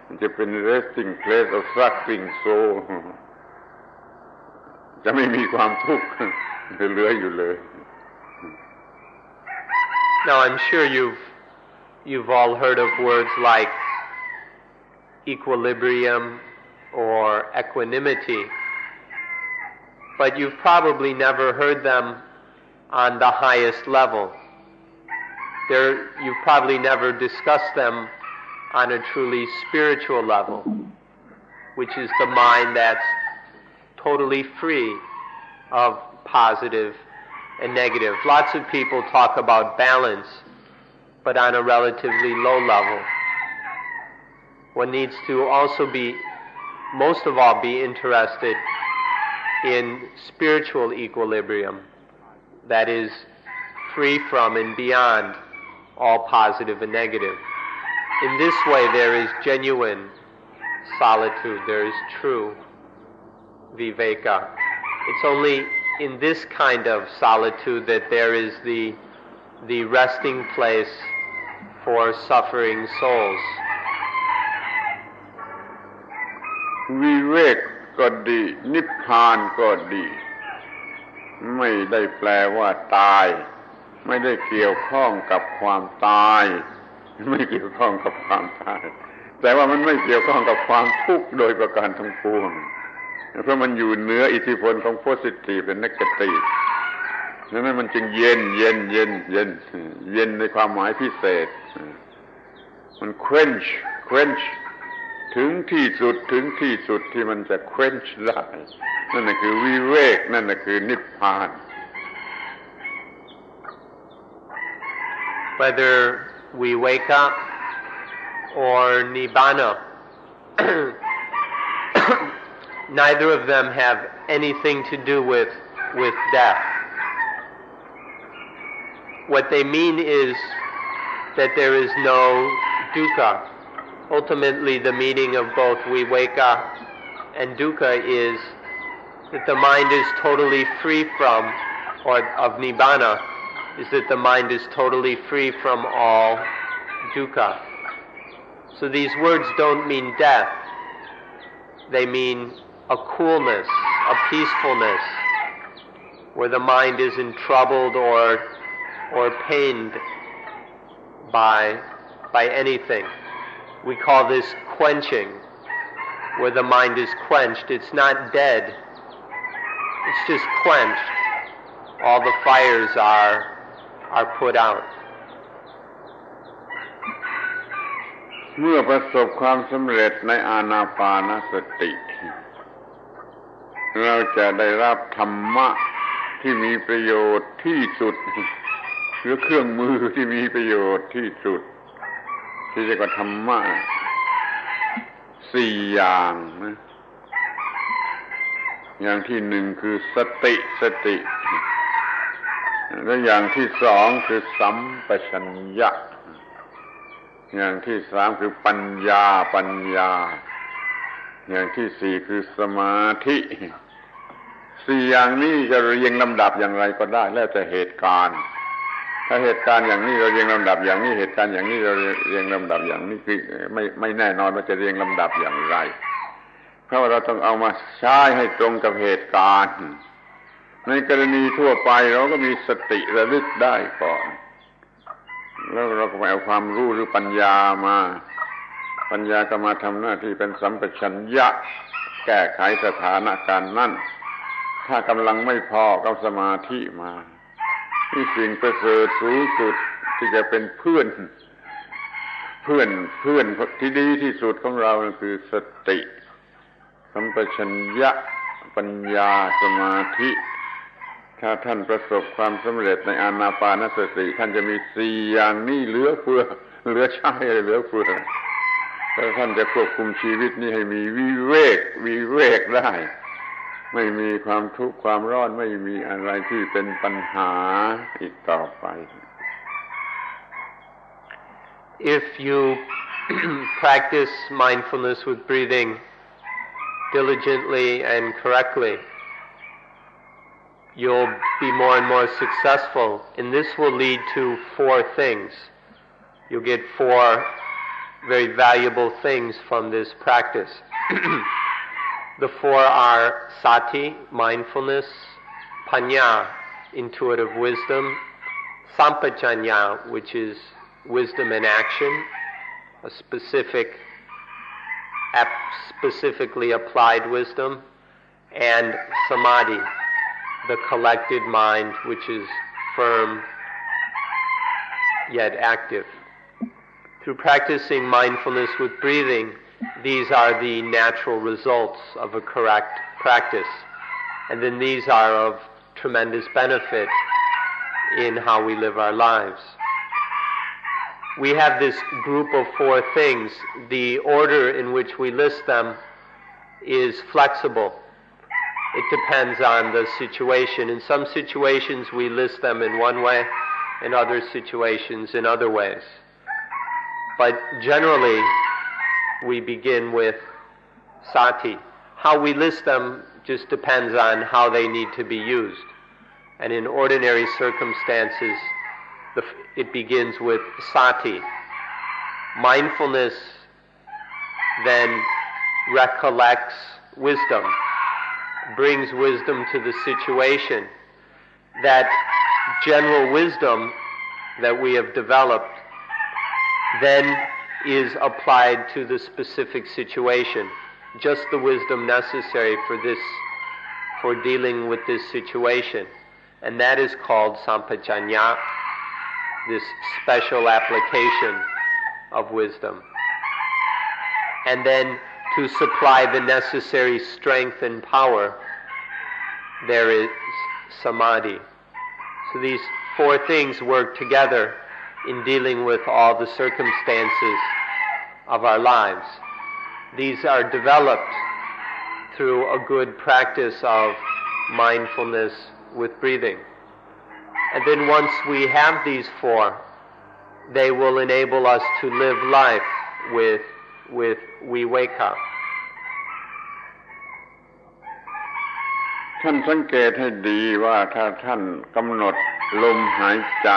มันจะเป็น resting place of suffering soul จะไม่มีความทุกข์เหลืออยู่เลย Now I'm sure you've all heard of words like equilibrium or equanimity, but you've probably never heard them on the highest level. You've probably never discussed them on a truly spiritual level, which is the mind that's totally free of positive and negative. Lots of people talk about balance, but on a relatively low level. One needs to also most of all, be interested in spiritual equilibrium, that is, free from and beyond all positive and negative. In this way, there is genuine solitude, there is true viveka. It's only in this kind of solitude that there is the resting place for suffering souls. วิเวกก็ดีนิพพานก็ดีไม่ได้แปลว่าตายไม่ได้เกี่ยวข้องกับความตายไม่เกี่ยวข้องกับความตายแต่ว่ามันไม่เกี่ยวข้องกับความทุกข์โดยประการทั้งปวงเพราะมันอยู่เหนืออิทธิพลของ positive และ negative ฉะนั้นมันจึงเย็นเย็นเย็นเย็นเย็นในความหมายพิเศษมันเคว้นช์ถึงที่สุดที่มันจะเคว้นช์ได้นั่นน่ะคือวิเวกนั่นน่ะคือนิพพาน Whether we wake up or nibbana, neither of them have anything to do with death. What they mean is that there is no dukkha. Ultimately, the meaning of both viveka and dukkha is that the mind is totally free from, or of nibbana, is that the mind is totally free from all dukkha. So these words don't mean death. They mean a coolness, a peacefulness, where the mind isn't troubled or pained by anything. We call this quenching, where the mind is quenched. It's not dead. It's just quenched. All the fires are put out. เมื่อประสบความสำเร็จในอานาปานสติเราจะได้รับธรรมะที่มีประโยชน์ที่สุดหรือเครื่องมือที่มีประโยชน์ที่สุดที่เรียกว่าธรรมะ4อย่างนะอย่างที่1คือสติและอย่างที่2คือสัมปชัญญะอย่างที่3คือปัญญาอย่างที่4คือสมาธิ4อย่างนี้จะเรียงลำดับอย่างไรก็ได้แล้วแต่เหตุการณ์ถ้าเหตุการณ์อย่างนี้เราเรียงลำดับอย่างนี้เหตุการณ์อย่างนี้เราเรียงลำดับอย่างนี้คือไม่แน่นอนว่าจะเรียงลำดับอย่างไรเพราะว่าเราต้องเอามาใช้ให้ตรงกับเหตุการณ์ในกรณีทั่วไปเราก็มีสติระลึกได้ก่อนแล้วเราก็ไปเอาความรู้หรือปัญญามาปัญญาก็มาทำหน้าที่เป็นสัมปชัญญะแก้ไขสถานการณ์นั้นถ้ากำลังไม่พอก็สมาธิมานี่สิ่งประเสริฐสูงสุดที่จะเป็นเพื่อนที่ดีที่สุดของเราคือสติสัมปชัญญะปัญญาสมาธิถ้าท่านประสบความสำเร็จในอานาปานสติท่านจะมี4อย่างนี้เหลือเฟือเหลือใช้เหลือเฟือแล้วท่านจะควบคุมชีวิตนี้ให้มีวิเวกได้ไม่มีความทุกข์ความร้อนไม่มีอะไรที่เป็นปัญหาอีกต่อไป If you practice mindfulness with breathing diligently and correctly, you'll be more and more successful, and this will lead to 4 things. You'll get 4 very valuable things from this practice. The 4 are sati, mindfulness, panya, intuitive wisdom, sampajanya, which is wisdom in action, a specifically applied wisdom, and samadhi, the collected mind, which is firm yet active. Through practicing mindfulness with breathing, these are the natural results of a correct practice. And then these are of tremendous benefit in how we live our lives. We have this group of 4 things. The order in which we list them is flexible. It depends on the situation. In some situations we list them in one way, in other situations in other ways. But generally, we begin with sati. How we list them just depends on how they need to be used. And in ordinary circumstances, it begins with sati. Mindfulness then recollects wisdom, brings wisdom to the situation. That general wisdom that we have developed then is applied to the specific situation, just the wisdom necessary for dealing with this situation. and that is called sampajanya, this special application of wisdom. And then to supply the necessary strength and power, there is samadhi. So these four things work together in dealing with all the circumstances of our lives. These are developed through a good practice of mindfulness with breathing. And then once we have these four, they will enable us to live life with viveka. ท่านสังเกตให้ดีว่าถ้าท่านกำหนดลมหายใจ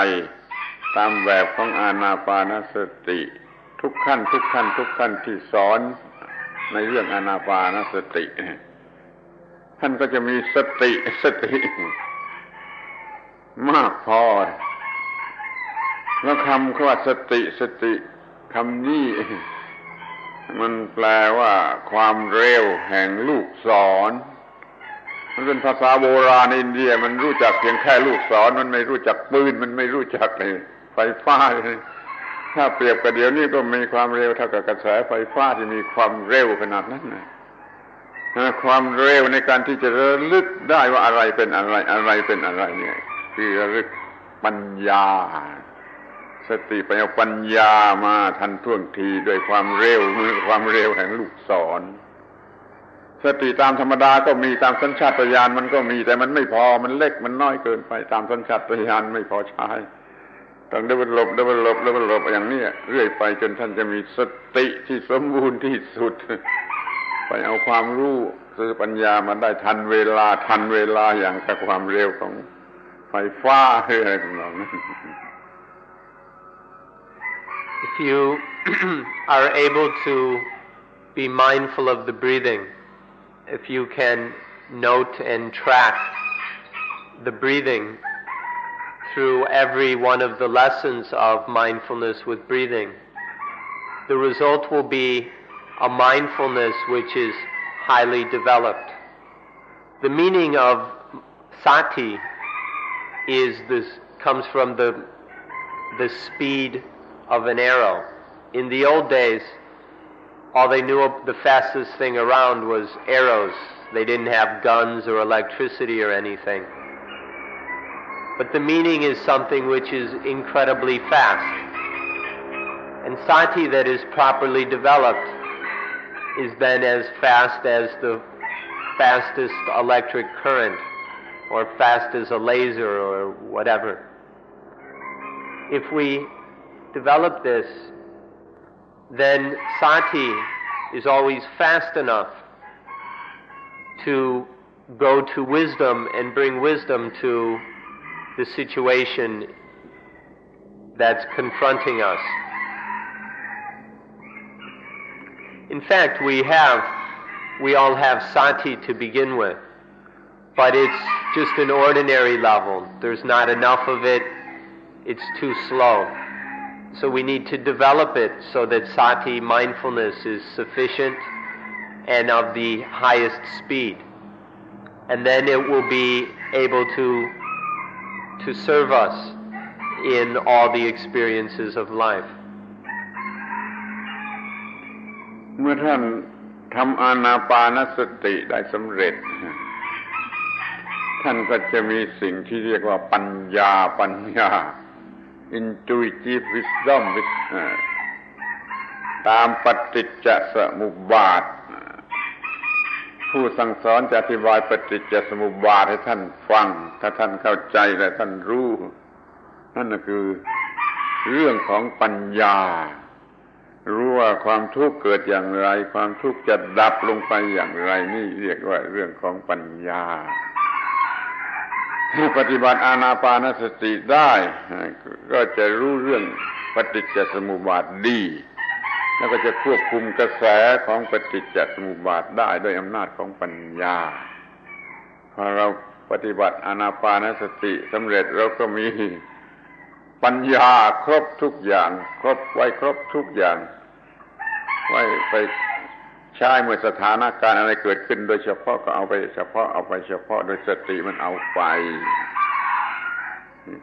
ตามแบบของอานาปานสติทุกขั้นที่สอนในเรื่องอานาปานสติท่านก็จะมีสติมากพอแล้วคำว่าสติคำนี้มันแปลว่าความเร็วแห่งลูกศรมันเป็นภาษาโบราณอินเดียมันรู้จักเพียงแค่ลูกศรมันไม่รู้จักปืนมันไม่รู้จักไฟฟ้าถ้าเปรียบกับเดี๋ยวนี้ก็มีความเร็วเท่ากับกระแสไฟฟ้าที่มีความเร็วขนาดนั้นนะความเร็วในการที่จะระลึกได้ว่าอะไรเป็นอะไรเป็นอะไรเนี่ยคือระลึกปัญญาสติไปเอาปัญญามาทันท่วงทีด้วยความเร็วแห่งลูกศรสติตามธรรมดาก็มีตามสัญชาตญาณมันก็มีแต่มันไม่พอมันเล็กมันน้อยเกินไปตามสัญชาตญาณไม่พอใช้ต้องdevelopอย่างนี้เรื่อยไปจนท่านจะมีสติที่สมบูรณ์ที่สุดไปเอาความรู้คือปัญญามาได้ทันเวลาอย่างกับความเร็วของไฟฟ้าอะไรทำนองนั้น If you are able to be mindful of the breathing, if you can note and track the breathing through every one of the lessons of mindfulness with breathing, the result will be a mindfulness which is highly developed. The meaning of sati comes from the speed of an arrow. In the old days, all they knew of the fastest thing around was arrows. They didn't have guns or electricity or anything. But the meaning is something which is incredibly fast. And sati that is properly developed is then as fast as the fastest electric current or fast as a laser or whatever. If we develop this, then sati is always fast enough to go to wisdom and bring wisdom to the situation that's confronting us. In fact, we all have sati to begin with, but it's just an ordinary level. There's not enough of it. It's too slow. So we need to develop it so that sati mindfulness is sufficient and of the highest speed. And then it will be able to serve us in all the experiences of life. เมื่อท่านทำอานาปานสติได้สำเร็จท่านก็จะมีสิ่งที่เรียกว่าปัญญา intuitive wisdom ตามปฏิจจสมุปบาทผู้สั่งสอนจะอธิบายปฏิจจสมุปบาทให้ท่านฟังถ้าท่านเข้าใจและท่านรู้นั่นก็คือเรื่องของปัญญารู้ว่าความทุกข์เกิดอย่างไรความทุกข์จะดับลงไปอย่างไรนี่เรียกว่าเรื่องของปัญญาถ้าปฏิบัติอานาปานสติได้ก็จะรู้เรื่องปฏิจจสมุปบาทดีแล้วก็จะควบคุมกระแสของปฏิจจสมุปบาทได้ด้วยอำนาจของปัญญาพอเราปฏิบัติอานาปานสติสำเร็จเราก็มีปัญญาครบทุกอย่างครบทุกอย่างไว้ไปใช้เมื่อสถานการณ์อะไรเกิดขึ้นโดยเฉพาะก็เอาไปเฉพาะโดยสติมันเอาไป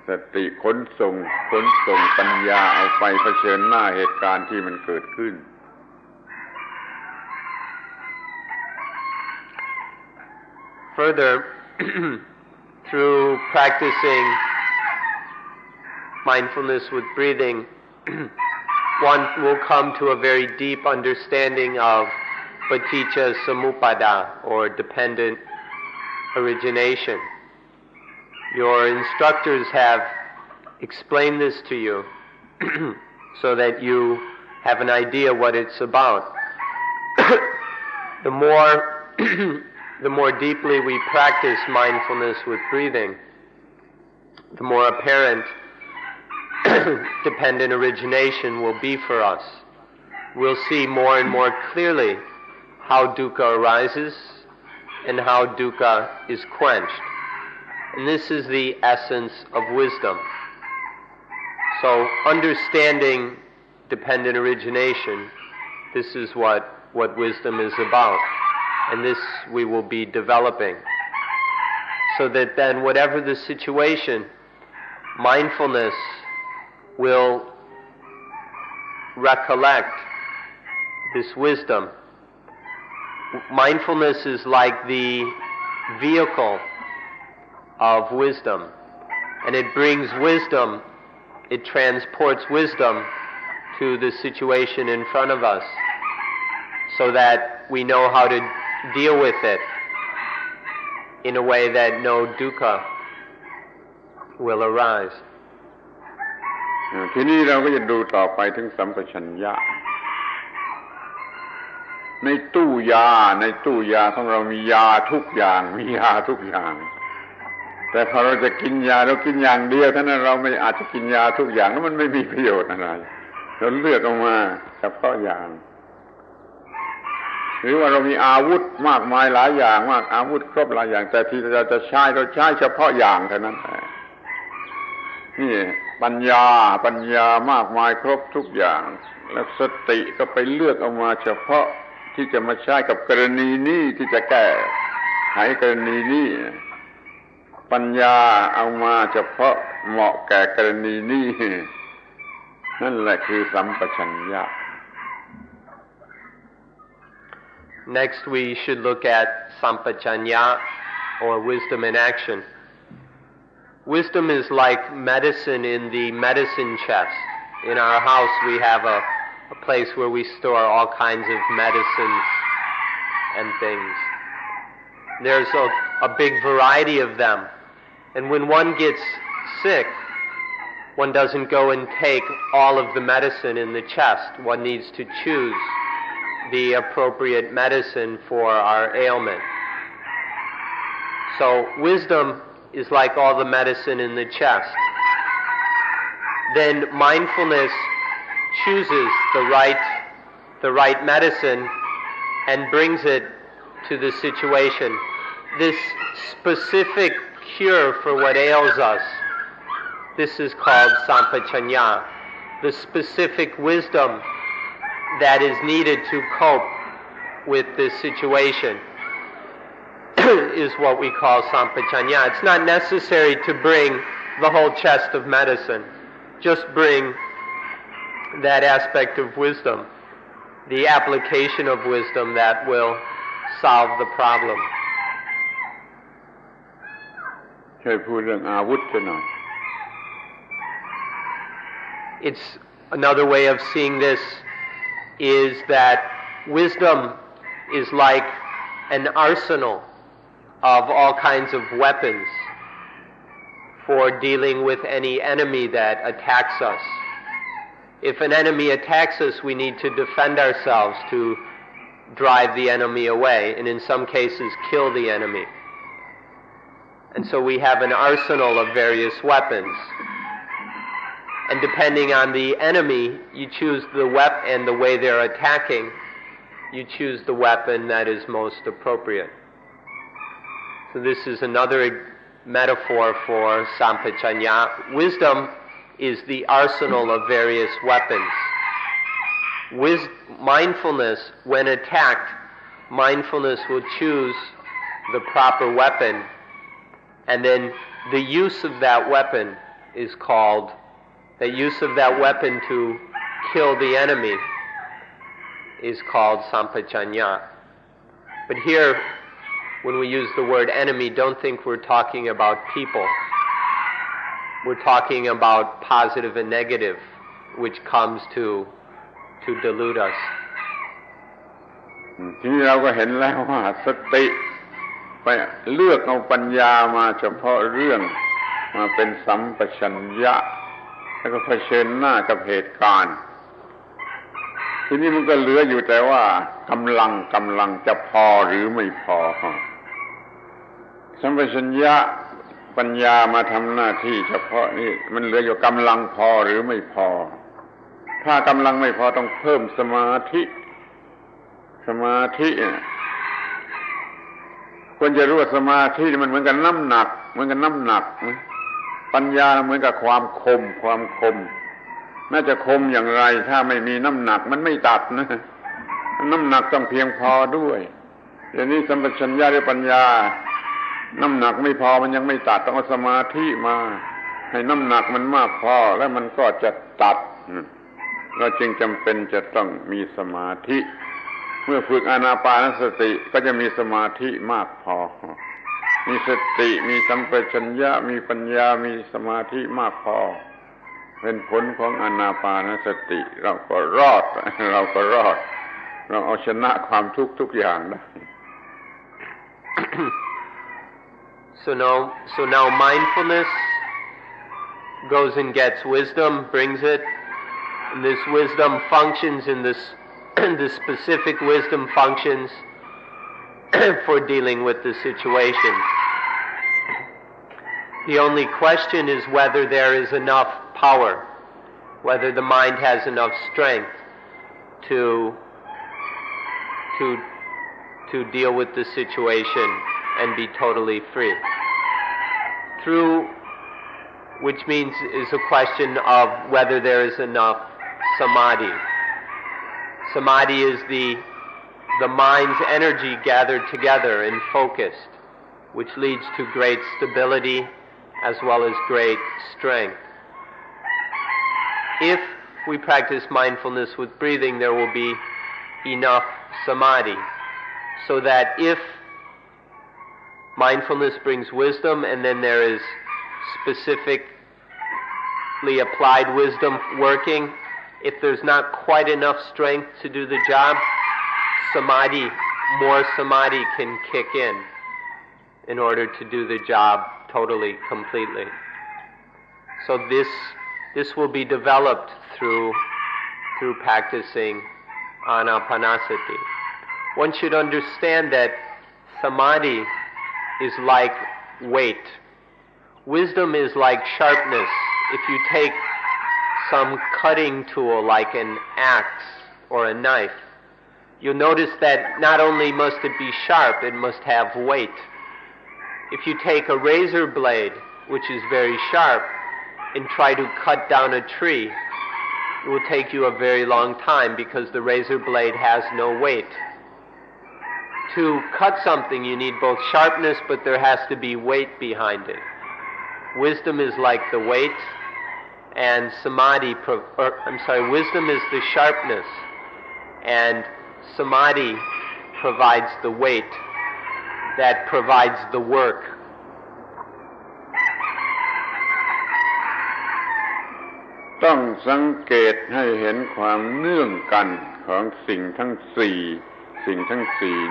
สติขนส่งปัญญาเอาไปเผชิญหน้าเหตุการณ์ที่มันเกิดขึ้น Further, through practicing mindfulness with breathing, one will come to a very deep understanding of paticca samuppada, or dependent origination. Your instructors have explained this to you so that you have an idea what it's about. The more deeply we practice mindfulness with breathing, the more apparent dependent origination will be for us. We'll see more and more clearly how dukkha arises and how dukkha is quenched. And this is the essence of wisdom. So understanding dependent origination, this is what wisdom is about. And this we will be developing. So that then whatever the situation, mindfulness will recollect this wisdom. Mindfulness is like the vehicle of wisdom, and it brings wisdom, it transports wisdom to the situation in front of us, so that we know how to deal with it in a way that no dukkha will arise. ทีนี้เราก็จะดูต่อไปถึงสัมปชัญญะในตู้ยาของเรามียาทุกอย่างแต่พอเราจะกินยาเรากินอย่างเดียวเท่านั้นเราไม่อาจจะกินยาทุกอย่างแล้วมันไม่มีประโยชน์อะไรเราเลือกออกมาเฉพาะอย่างหรือว่าเรามีอาวุธมากมายหลายอย่างอาวุธครบหลายอย่างแต่ที่เราจะใช้เฉพาะอย่างเท่านั้นนี่ปัญญามากมายครบทุกอย่างแล้วสติก็ไปเลือกเอามาเฉพาะที่จะมาใช้กับกรณีนี้ที่จะแก้ไขกรณีนี้ปัญญาเอามาเฉพาะเหมาะแก่กรณีนี้นั่นแหละคือสัมปชัญญะ Next, we should look at sampajanya, or wisdom in action. Wisdom is like medicine in the medicine chest. In our house, we have a place where we store all kinds of medicines and things. There's a big variety of them. And when one gets sick, one doesn't go and take all of the medicine in the chest. One needs to choose the appropriate medicine for our ailment. So wisdom is like all the medicine in the chest. Then mindfulness chooses the right medicine and brings it to the situation. This specific cure for what ails us, this is called sampajanya. The specific wisdom that is needed to cope with this situation is what we call sampajanya. It's not necessary to bring the whole chest of medicine. Just bring that aspect of wisdom, the application of wisdom that will solve the problem. ช่วยพูดเรื่องอาวุธกันหน่อย It's another way of seeing this is that wisdom is like an arsenal of all kinds of weapons for dealing with any enemy that attacks us. If an enemy attacks us, we need to defend ourselves to drive the enemy away, and in some cases kill the enemy. And so we have an arsenal of various weapons. And depending on the enemy, you choose the weapon and the way they're attacking, you choose the weapon that is most appropriate. So this is another metaphor for sampajanya. Wisdom is the arsenal of various weapons. Mindfulness, when attacked, mindfulness will choose the proper weapon, and then the use of that weapon is called, the use of that weapon to kill the enemy is called sampajanya. But here, when we use the word enemy, don't think we're talking about people. We're talking about positive and negative, which comes to delude us. ทีนี้เราก็เห็นแล้วว่าสติไปเลือกเอาปัญญามาเฉพาะเรื่องมาเป็นสัมปชัญญะแล้วก็เผชิญหน้ากับเหตุการณ์ทีนี้มันก็เหลืออยู่แต่ว่ากำลังจะพอหรือไม่พอสัมปชัญญะปัญญามาทำหน้าที่เฉพาะนี่มันเหลืออยู่กำลังพอหรือไม่พอถ้ากำลังไม่พอต้องเพิ่มสมาธิควรจะรู้ว่าสมาธิมันเหมือนกับน้ำหนักปัญญาเหมือนกับความคมน่าจะคมอย่างไรถ้าไม่มีน้ำหนักมันไม่ตัดนะน้ำหนักต้องเพียงพอด้วยอย่างนี้สัมปชัญญะหรือปัญญาน้ำหนักไม่พอมันยังไม่ตัดต้องเอาสมาธิมาให้น้ำหนักมันมากพอแล้วมันก็จะตัดเราจึงจำเป็นจะต้องมีสมาธิเมื่อฝึกอานาปานสติก็จะมีสมาธิมากพอมีสติมีสัมปชัญญะมีปัญญามีสมาธิมากพอเป็นผลของอานาปานสติเราก็รอดเราเอาชนะความทุกข์ทุกอย่างได้ So now mindfulness goes and gets wisdom, brings it, and this wisdom functions in this specific wisdom functions for dealing with the situation. The only question is whether there is enough power, whether the mind has enough strength to deal with the situation and be totally free. Which means is a question of whether there is enough samadhi. Samadhi is the mind's energy gathered together and focused, which leads to great stability as well as great strength. If we practice mindfulness with breathing, there will be enough samadhi, so that if mindfulness brings wisdom and then there is specifically applied wisdom working, if there's not quite enough strength to do the job, more samadhi can kick in order to do the job totally, completely. So this will be developed through practicing anapanasati. One should understand that samadhi is like weight. Wisdom is like sharpness. If you take some cutting tool like an axe or a knife, you'll notice that not only must it be sharp, it must have weight. If you take a razor blade, which is very sharp, and try to cut down a tree, it will take you a very long time because the razor blade has no weight. To cut something, you need both sharpness, but there has to be weight behind it. Wisdom is like the weight, and wisdom is the sharpness, and samadhi provides the weight that provides the work. ต้องสังเกตให้เห็นความเนื่องกันของสิ่งทั้งสี่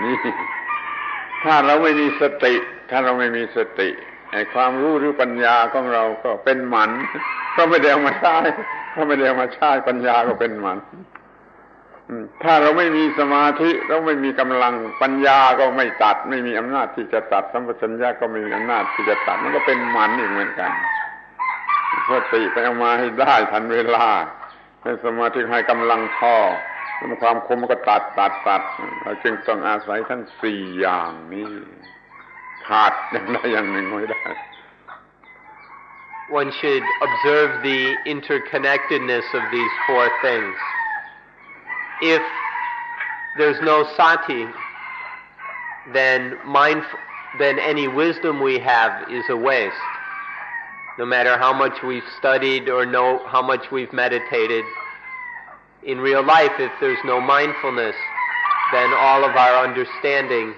นี้ถ้าเราไม่มีสติไอ้ความรู้หรือปัญญาของเราก็เป็นหมันก็ไม่ได้เอามาใช้ปัญญาก็เป็นหมันถ้าเราไม่มีสมาธิเราไม่มีกำลังปัญญาก็ไม่ตัดไม่มีอำนาจที่จะตัดสัมปชัญญะก็ไม่มีอำนาจที่จะตัดมันก็เป็นหมันอีกเหมือนกันสติไปเอามาให้ได้ทันเวลาให้สมาธิให้กำลังพอความคมมันก็ตัดเราจึงต้องอาศัยทั้งสี่อย่างนี้ขาดอย่างใดอย่างหนึ่งไม่ได้ One should observe the interconnectedness of these four things. If there's no sati, then any wisdom we have is a waste. No matter how much we've studied or know how much we've meditated, in real life, if there's no mindfulness, then all of our understanding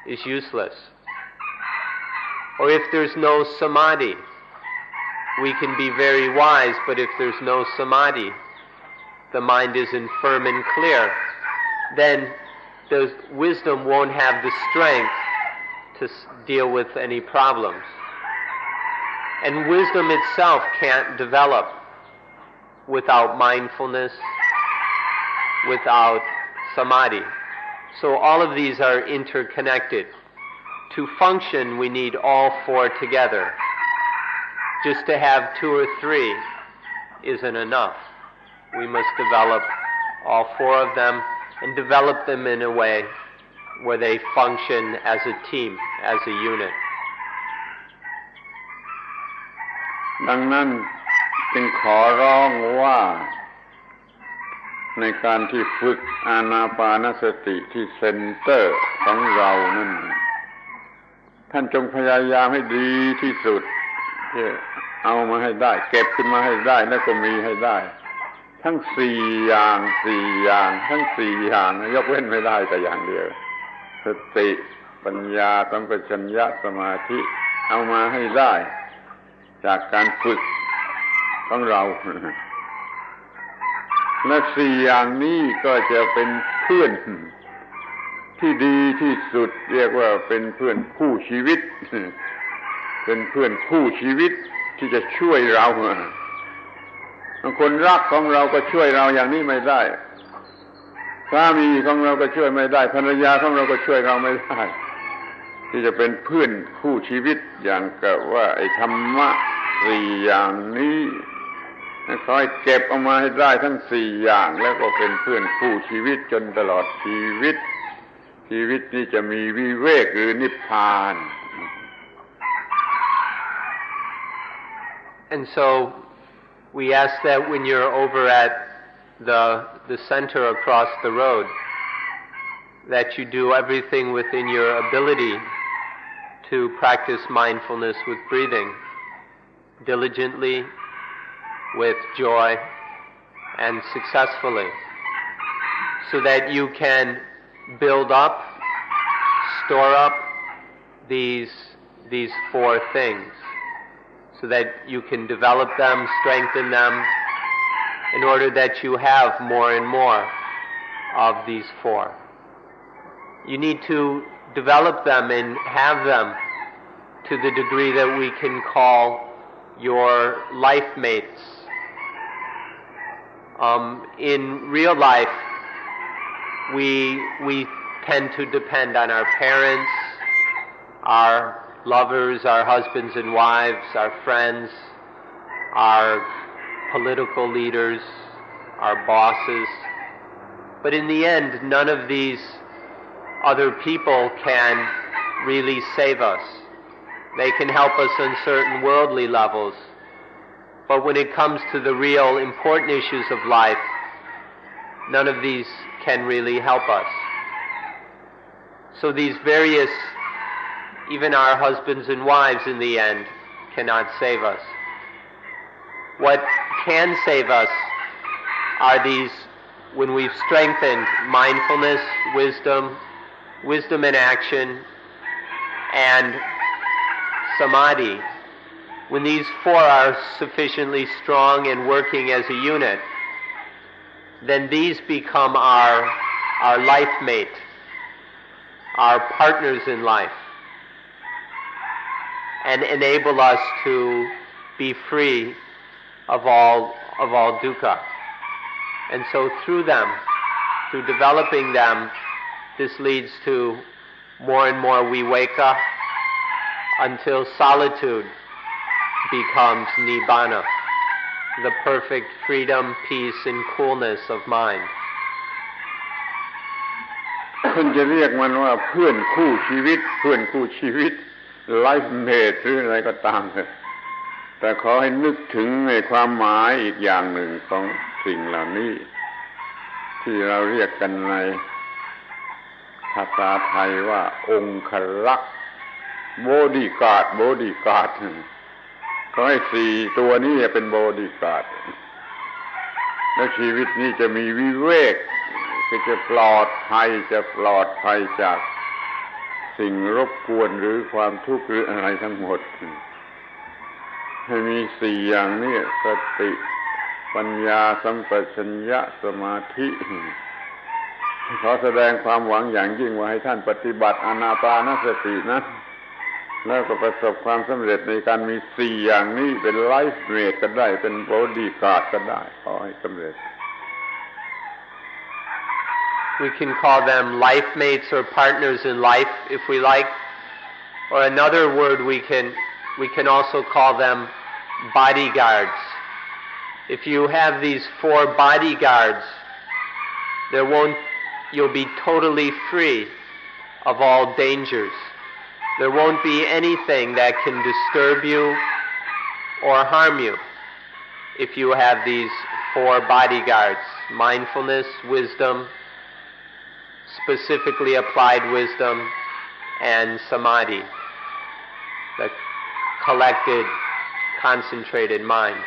is useless. Or if there's no samadhi, we can be very wise, but if there's no samadhi, the mind isn't firm and clear, then the wisdom won't have the strength to deal with any problems. And wisdom itself can't develop without mindfulness, without samadhi. So all of these are interconnected. To function, we need all four together. Just to have two or three isn't enough. We must develop all four of them and develop them in a way where they function as a team, as a unit. ดังนั้นจึงขอร้องว่าในการที่ฝึกอานาปานสติที่เซ็นเตอร์ของเรานั้นท่านจงพยายามให้ดีที่สุดที่เอามาให้ได้เก็บขึ้นมาให้ได้แล้วก็มีให้ได้ทั้งสี่อย่างทั้งสี่อย่างยกเว้นไม่ได้แต่อย่างเดียวสติปัญญาสัมปชัญญะสมาธิเอามาให้ได้จากการฝึกของเราและสี่อย่างนี้ก็จะเป็นเพื่อนที่ดีที่สุดเรียกว่าเป็นเพื่อนคู่ชีวิตเป็นเพื่อนคู่ชีวิตที่จะช่วยเราคนรักของเราก็ช่วยเราอย่างนี้ไม่ได้สามีของเราก็ช่วยไม่ได้ภรรยาของเราก็ช่วยเราไม่ได้ที่จะเป็นเพื่อนคู่ชีวิตอย่างกับว่าไอ้ธรรมะสี่อย่างนี้ขอให้เก็บเอามาให้ได้ทั้งสี่อย่างแล้วก็เป็นเพื่อนคู่ชีวิตจนตลอดชีวิตชีวิตนี้จะมีวิเวกหรือนิพพาน And so we ask that when you're over at the center across the road, that you do everything within your ability to practice mindfulness with breathing diligently, with joy, and successfully, so that you can build up, store up these four things, so that you can develop them, strengthen them, in order that you have more and more of these four. You need to develop them and have them to the degree that we can call your life mates. In real life, we tend to depend on our parents, our lovers, our husbands and wives, our friends, our political leaders, our bosses. But in the end, none of these other people can really save us. They can help us on certain worldly levels. But when it comes to the real important issues of life, none of these can really help us. So these various, even our husbands and wives in the end, cannot save us. What can save us are these, when we've strengthened mindfulness, wisdom in action, and samadhi. When these four are sufficiently strong and working as a unit, then these become our life mate, our partners in life, and enable us to be free of all dukkha. And so through them, through developing them, this leads to more and more viveka until solitude becomes nibbana, the perfect freedom, peace, and coolness of mind. คุณจะเรียกมันว่าเพื่อนคู่ชีวิตเพื่อนคู่ชีวิต life mate หรืออะไรก็ตามเลยแต่ขอให้นึกถึงในความหมายอีกอย่างหนึ่งของสิ่งเหล่านี้ที่เราเรียกกันในภาษาไทยว่าองครักษ์บอดี้การ์ดก็ ขอให้สี่ตัวนี้เป็นบอดี้การ์ดแล้วชีวิตนี้จะมีวิเวกคือจะปลอดภัยจากสิ่งรบกวนหรือความทุกข์หรืออะไรทั้งหมดให้มีสี่อย่างนี้สติปัญญาสัมปชัญญะสมาธิขอแสดงความหวังอย่างยิ่งว่าให้ท่านปฏิบัติอานาปานสตินะแล้วก็ประสบความสำเร็จในการมีสี่อย่างนี้เป็นไลฟ์เมทก็ได้เป็นบอดี้การ์ดก็ได้ขอให้สำเร็จ We can call them life mates or partners in life if we like, or another word we can also call them bodyguards. If you have these four bodyguards, you'll be totally free of all dangers. There won't be anything that can disturb you or harm you if you have these four bodyguards: mindfulness, wisdom, specifically applied wisdom, and samadhi, the collected, concentrated mind.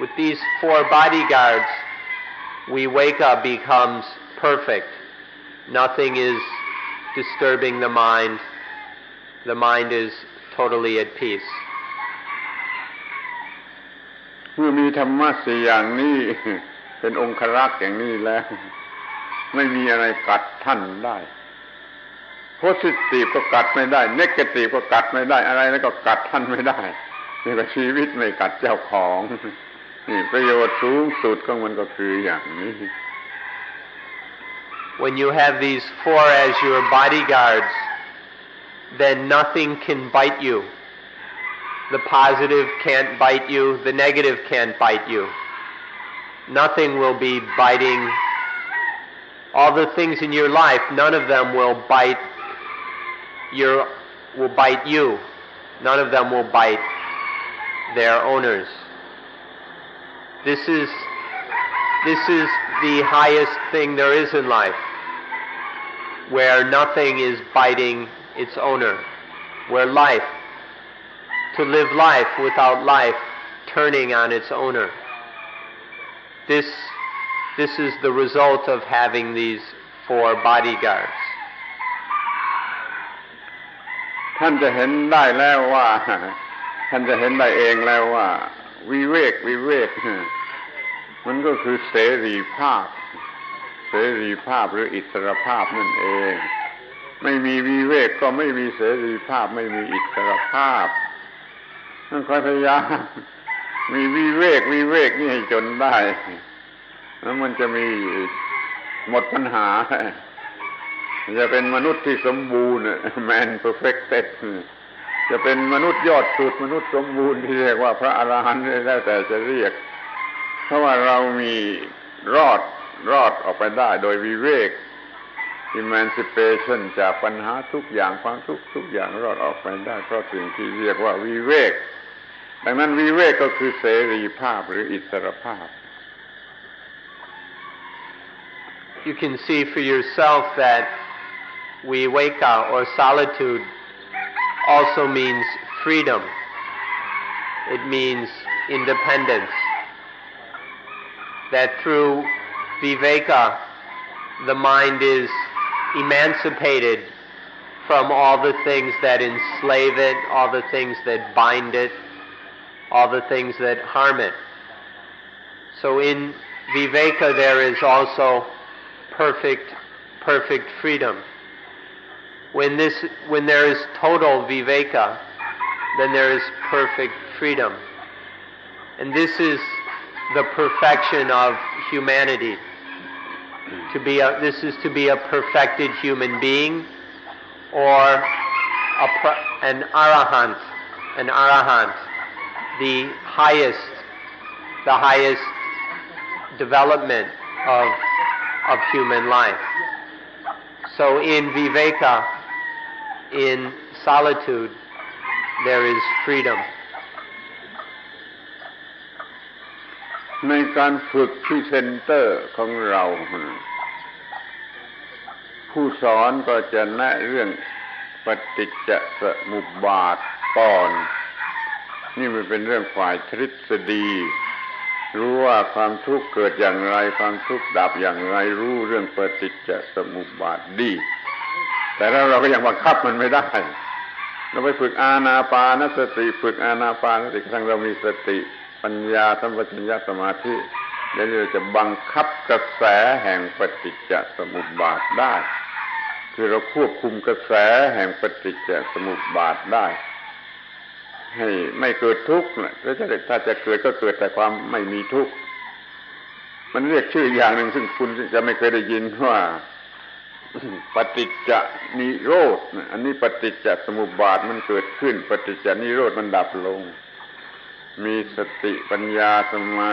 With these four bodyguards, we wake up becomes perfect. Nothing is disturbing the mind. The mind is totally at peace. เมื่อมีธรรมะสี่อย่างนี้เป็นองครักษ์อย่างนี้แล้วไม่มีอะไรกัดท่านได้โพสิทีฟก็กัดไม่ได้เนกาทีฟก็กัดไม่ได้อะไรแล้วก็กัดท่านไม่ได้นี่ก็ชีวิตไม่กัดเจ้าของนี่ประโยชน์สูงสุดของมันก็คืออย่างนี้ When you have these four as your bodyguards, then nothing can bite you. The positive can't bite you, the negative can't bite you. Nothing will be biting. All the things in your life, none of them will bite you. None of them will bite their owners. This is the highest thing there is in life, where nothing is biting its owner, where to live life without life turning on its owner. This is the result of having these four bodyguards. ท่านจะเห็นได้แล้วว่าท่านจะเห็นได้เองแล้วว่าวิเวกมันก็คือเสรีภาพหรืออิสรภาพนั่นเองไม่มีวิเวกก็ไม่มีเสรีภาพไม่มีอิสรภาพต้องคอยพยายามมีวิเวกนี่ให้จนได้แล้วมันจะมีหมดปัญหาจะเป็นมนุษย์ที่สมบูรณ์ Man perfected จะเป็นมนุษย์ยอดสุดมนุษย์สมบูรณ์ที่เรียกว่าพระอรหันต์แล้วแต่จะเรียกเพราะว่าเรามีรอดออกไปได้โดยวิเวก Emancipation จากปัญหาทุกอย่างความทุกข์ทุกอย่างรอดออกไปได้เพราะสิ่งที่เรียกว่าวิเวกดังนั้นวิเวกก็คือเสรีภาพหรืออิสรภาพ You can see for yourself that viveka or solitude also means freedom. It means independence. That through viveka, the mind is emancipated from all the things that enslave it, all the things that bind it, all the things that harm it. So in viveka there is also perfect freedom. When there is total viveka, then there is perfect freedom. And this is the perfection of humanity. This is to be a perfected human being, or an arahant, the highest development of human life. So in viveka, in solitude, there is freedom. ในการฝึกที่เซ็นเตอร์ของเราผู้สอนก็จะแนะเรื่องปฏิจจสมุปบาทก่อน นี่มันเป็นเรื่องฝ่ายทฤษฎีรู้ว่าความทุกข์เกิดอย่างไรความทุกข์ดับอย่างไรรู้เรื่องปฏิจจสมุปบาทดีแต่เราก็ยังบังคับมันไม่ได้เราไปฝึกอานาปานสติฝึกอานาปานสติทั้งเรามีสติปัญญาสัมปชัญญะสมาธิเดี๋ยวเราจะบังคับกระแสแห่งปฏิจจสมุปบาทได้คือเราควบคุมกระแสแห่งปฏิจจสมุปบาทได้ให้ไม่เกิดทุกข์นะแล้วถ้าจะเกิดก็เกิดแต่ความไม่มีทุกข์มันเรียกชื่ออย่างหนึ่งซึ่งคุณจะไม่เคยได้ยินว่าปฏิจจนิโรธอันนี้ปฏิจจสมุปบาทมันเกิดขึ้นปฏิจจนิโรธมันดับลงมีสติปัญญาสัมมา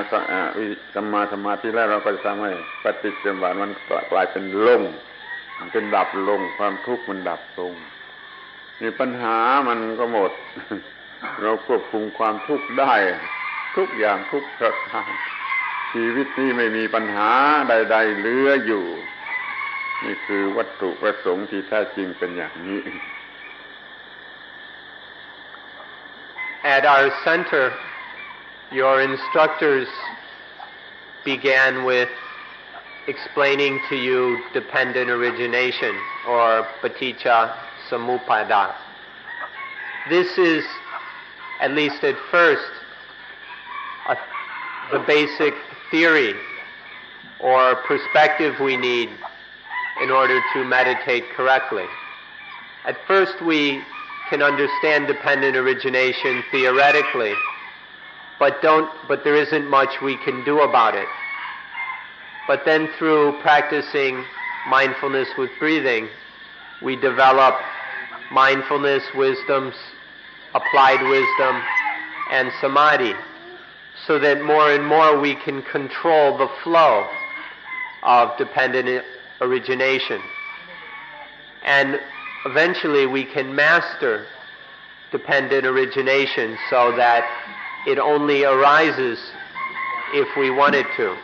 สมาธิแล้วเราก็จะทำให้ปฏิจจสมุปบาทมันกลายเป็นลงมันเป็นดับลงความทุกข์มันดับลงนี่ปัญหามันก็หมดเราควบคุมความทุกข์ได้ทุกอย่างทุกประการชีวิตนี้ไม่มีปัญหาใดๆเหลืออยู่นี่คือวัตถุประสงค์ที่แท้จริงเป็นอย่างนี้ At our center, your instructors began with explaining to you dependent origination or paticca samuppada. This is, at least at first, the basic theory or perspective we need in order to meditate correctly. At first we can understand dependent origination theoretically, but there isn't much we can do about it. But then through practicing mindfulness with breathing, we develop mindfulness, wisdoms, applied wisdom, and samadhi, so that more and more we can control the flow of dependent origination. And eventually we can master dependent origination so that it only arises if we want it to.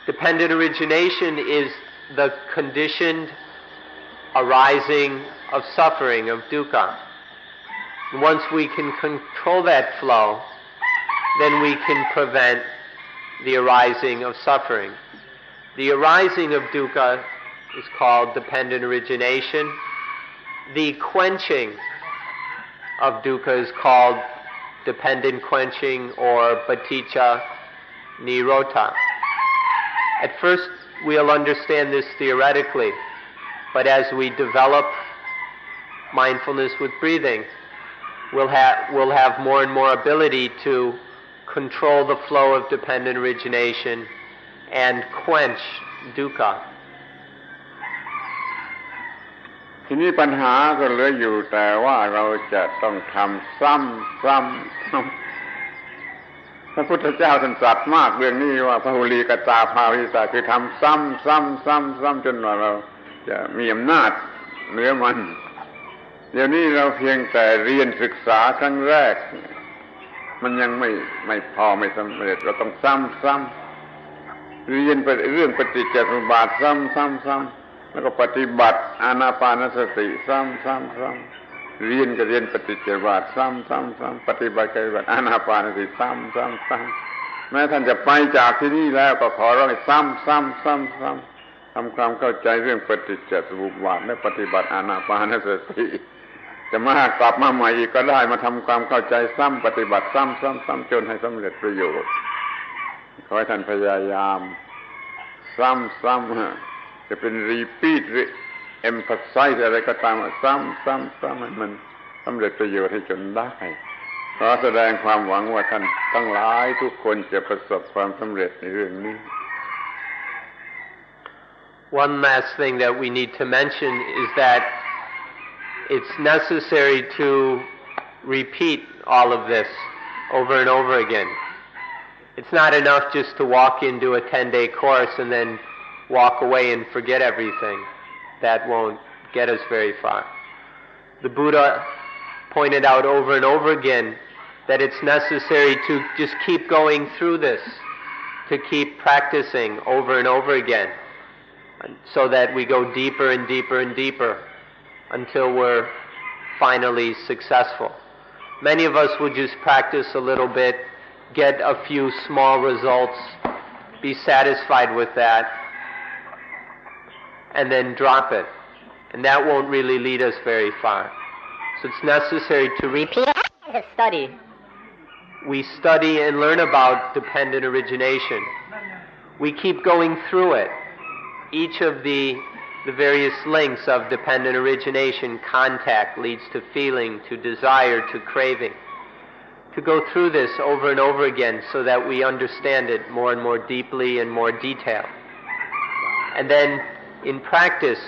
Dependent origination is the conditioned arising of suffering, of dukkha. Once we can control that flow, then we can prevent the arising of suffering. The arising of dukkha is called dependent origination. The quenching of dukkha is called dependent quenching or paticca nirota. At first we'll understand this theoretically, but as we develop mindfulness with breathing, we'll have more and more ability to control the flow of dependent origination and quench dukkha. ทีนี้ปัญหาก็เหลืออยู่แต่ว่าเราจะต้องทำซ้ำพระพุทธเจ้าท่านตรัสมากเรื่องนี้ว่าพหุลีกตาภาวิตาคือทำซ้ำจนว่าเราจะมีอำนาจเหนือมันเดี๋ยวนี้เราเพียงแต่เรียนศึกษาครั้งแรกมันยังไม่พอไม่สำเร็จเราต้องซ้ำเรียนไปเรื่องปฏิจจสมุปบาทซ้ำแล้วก็ปฏิบัติอานาปานสติซ้ำเรียนก็เรียนปฏิจจสมุปบาทซ้ำปฏิบัติอานาปานสติซ้ำแม้ท่านจะไปจากที่นี่แล้วก็ขอร้องให้ซ้ำทำความเข้าใจเรื่องปฏิจจสมุปบาทและปฏิบัติอานาปานสติจะมากลับมาใหม่อีกก็ได้มาทำความเข้าใจซ้ำปฏิบัติซ้ำจนให้สำเร็จประโยชน์ขอให้ท่านพยายามซ้ำจะเป็น repeat emphasize อะไรก็ตามซ้ำให้มันสำเร็จประโยชน์ให้จนได้ขอแสดงความหวังว่าท่านทั้งหลายทุกคนจะประสบความสำเร็จในเรื่องนี้ One last thing that we need to mention is that it's necessary to repeat all of this over and over again. It's not enough just to walk into a 10-day course and then walk away and forget everything. That won't get us very far. The Buddha pointed out over and over again that it's necessary to just keep going through this, to keep practicing over and over again, so that we go deeper and deeper and deeper until we're finally successful. Many of us will just practice a little bit, get a few small results, be satisfied with that, and then drop it. And that won't really lead us very far. So it's necessary to repeat and study. We study and learn about dependent origination. We keep going through it. Each of the various links of dependent origination, contact leads to feeling, to desire, to craving. To go through this over and over again so that we understand it more and more deeply and more detail. And then in practice,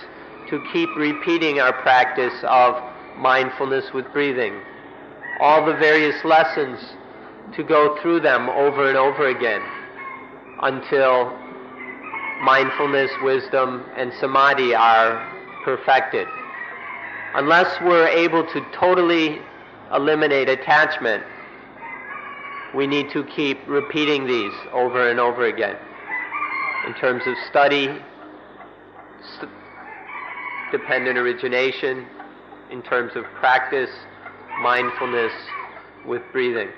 to keep repeating our practice of mindfulness with breathing. All the various lessons, to go through them over and over again until mindfulness, wisdom, and samadhi are perfected. Unless we're able to totally eliminate attachment, we need to keep repeating these over and over again. In terms of study, dependent origination, in terms of practice, mindfulness with breathing.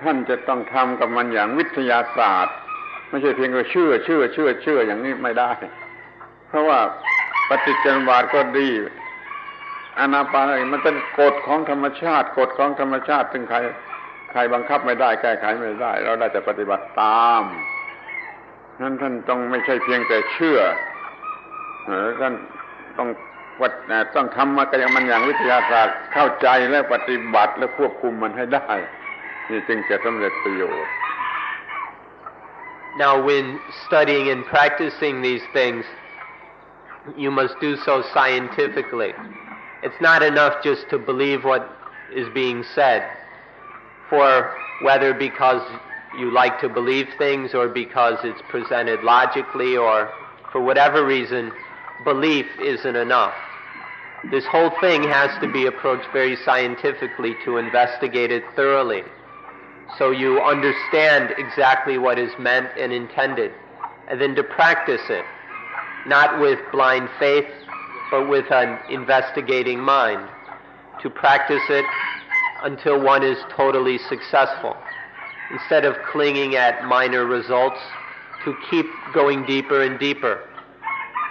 ท่านจะต้องทำกับมันอย่างวิทยาศาสตร์ไม่ใช่เพียงแต่เชื่ออย่างนี้ไม่ได้เพราะว่าปฏิจจสมุปบาทก็ดีอานาปานมันเป็นกฎของธรรมชาติซึ่งใครบังคับไม่ได้แก้ไขไม่ได้เราได้แต่ปฏิบัติตามนั้นท่านต้องไม่ใช่เพียงแต่เชื่อท่านต้องทำมันอย่างวิทยาศาสตร์เข้าใจและปฏิบัติและควบคุมมันให้ได้นี่จึงจะสำเร็จประโยชน์ Now when studying and practicing these things, you must do so scientifically. It's not enough just to believe what is being said, for whether because you like to believe things or because it's presented logically or for whatever reason, belief isn't enough. This whole thing has to be approached very scientifically to investigate it thoroughly, so you understand exactly what is meant and intended, and then to practice it, not with blind faith, but with an investigating mind, to practice it until one is totally successful. Instead of clinging at minor results, to keep going deeper and deeper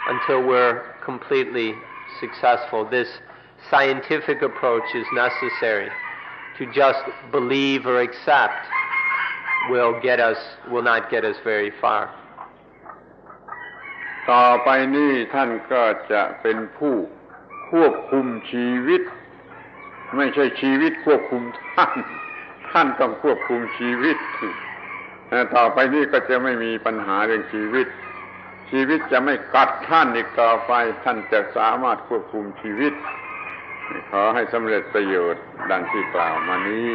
until we're completely successful. This scientific approach is necessary. To just believe or accept will not get us very far. ต่อไปนี้ท่านก็จะเป็นผู้ควบคุมชีวิตไม่ใช่ชีวิตควบคุมท่านต้องควบคุมชีวิตต่อไปนี้ก็จะไม่มีปัญหาเรื่องชีวิตจะไม่กัดท่านอีกต่อไปท่านจะสามารถควบคุมชีวิตขอให้สำเร็จประโยชน์ดังที่กล่าวมานี้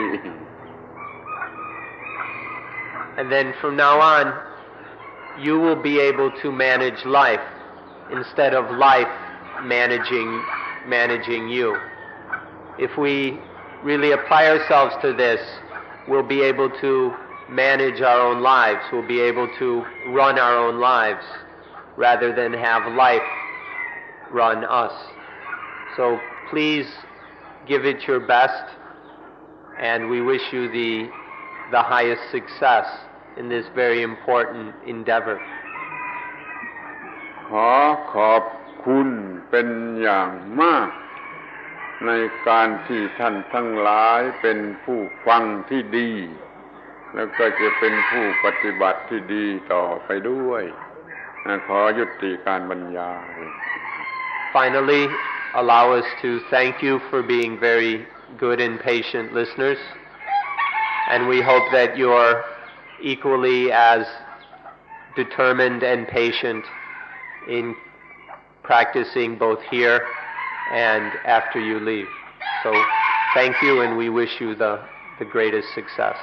And then from now on, you will be able to manage life instead of life managing you. If we really apply ourselves to this, we'll be able to manage our own lives. We'll be able to run our own lives rather than have life run us. So please give it your best, and we wish you the highest success in this very important endeavor. ขอบคุณเป็นอย่างมากในการที่ท่านทั้งหลายเป็นผู้ฟังที่ดีแล้วก็จะเป็นผู้ปฏิบัติที่ดีต่อไปด้วยขอยุติการบรรยาย Finally, allow us to thank you for being very good and patient listeners, and we hope that you're equally as determined and patient in practicing both here and after you leave. So thank you, and we wish you the greatest success.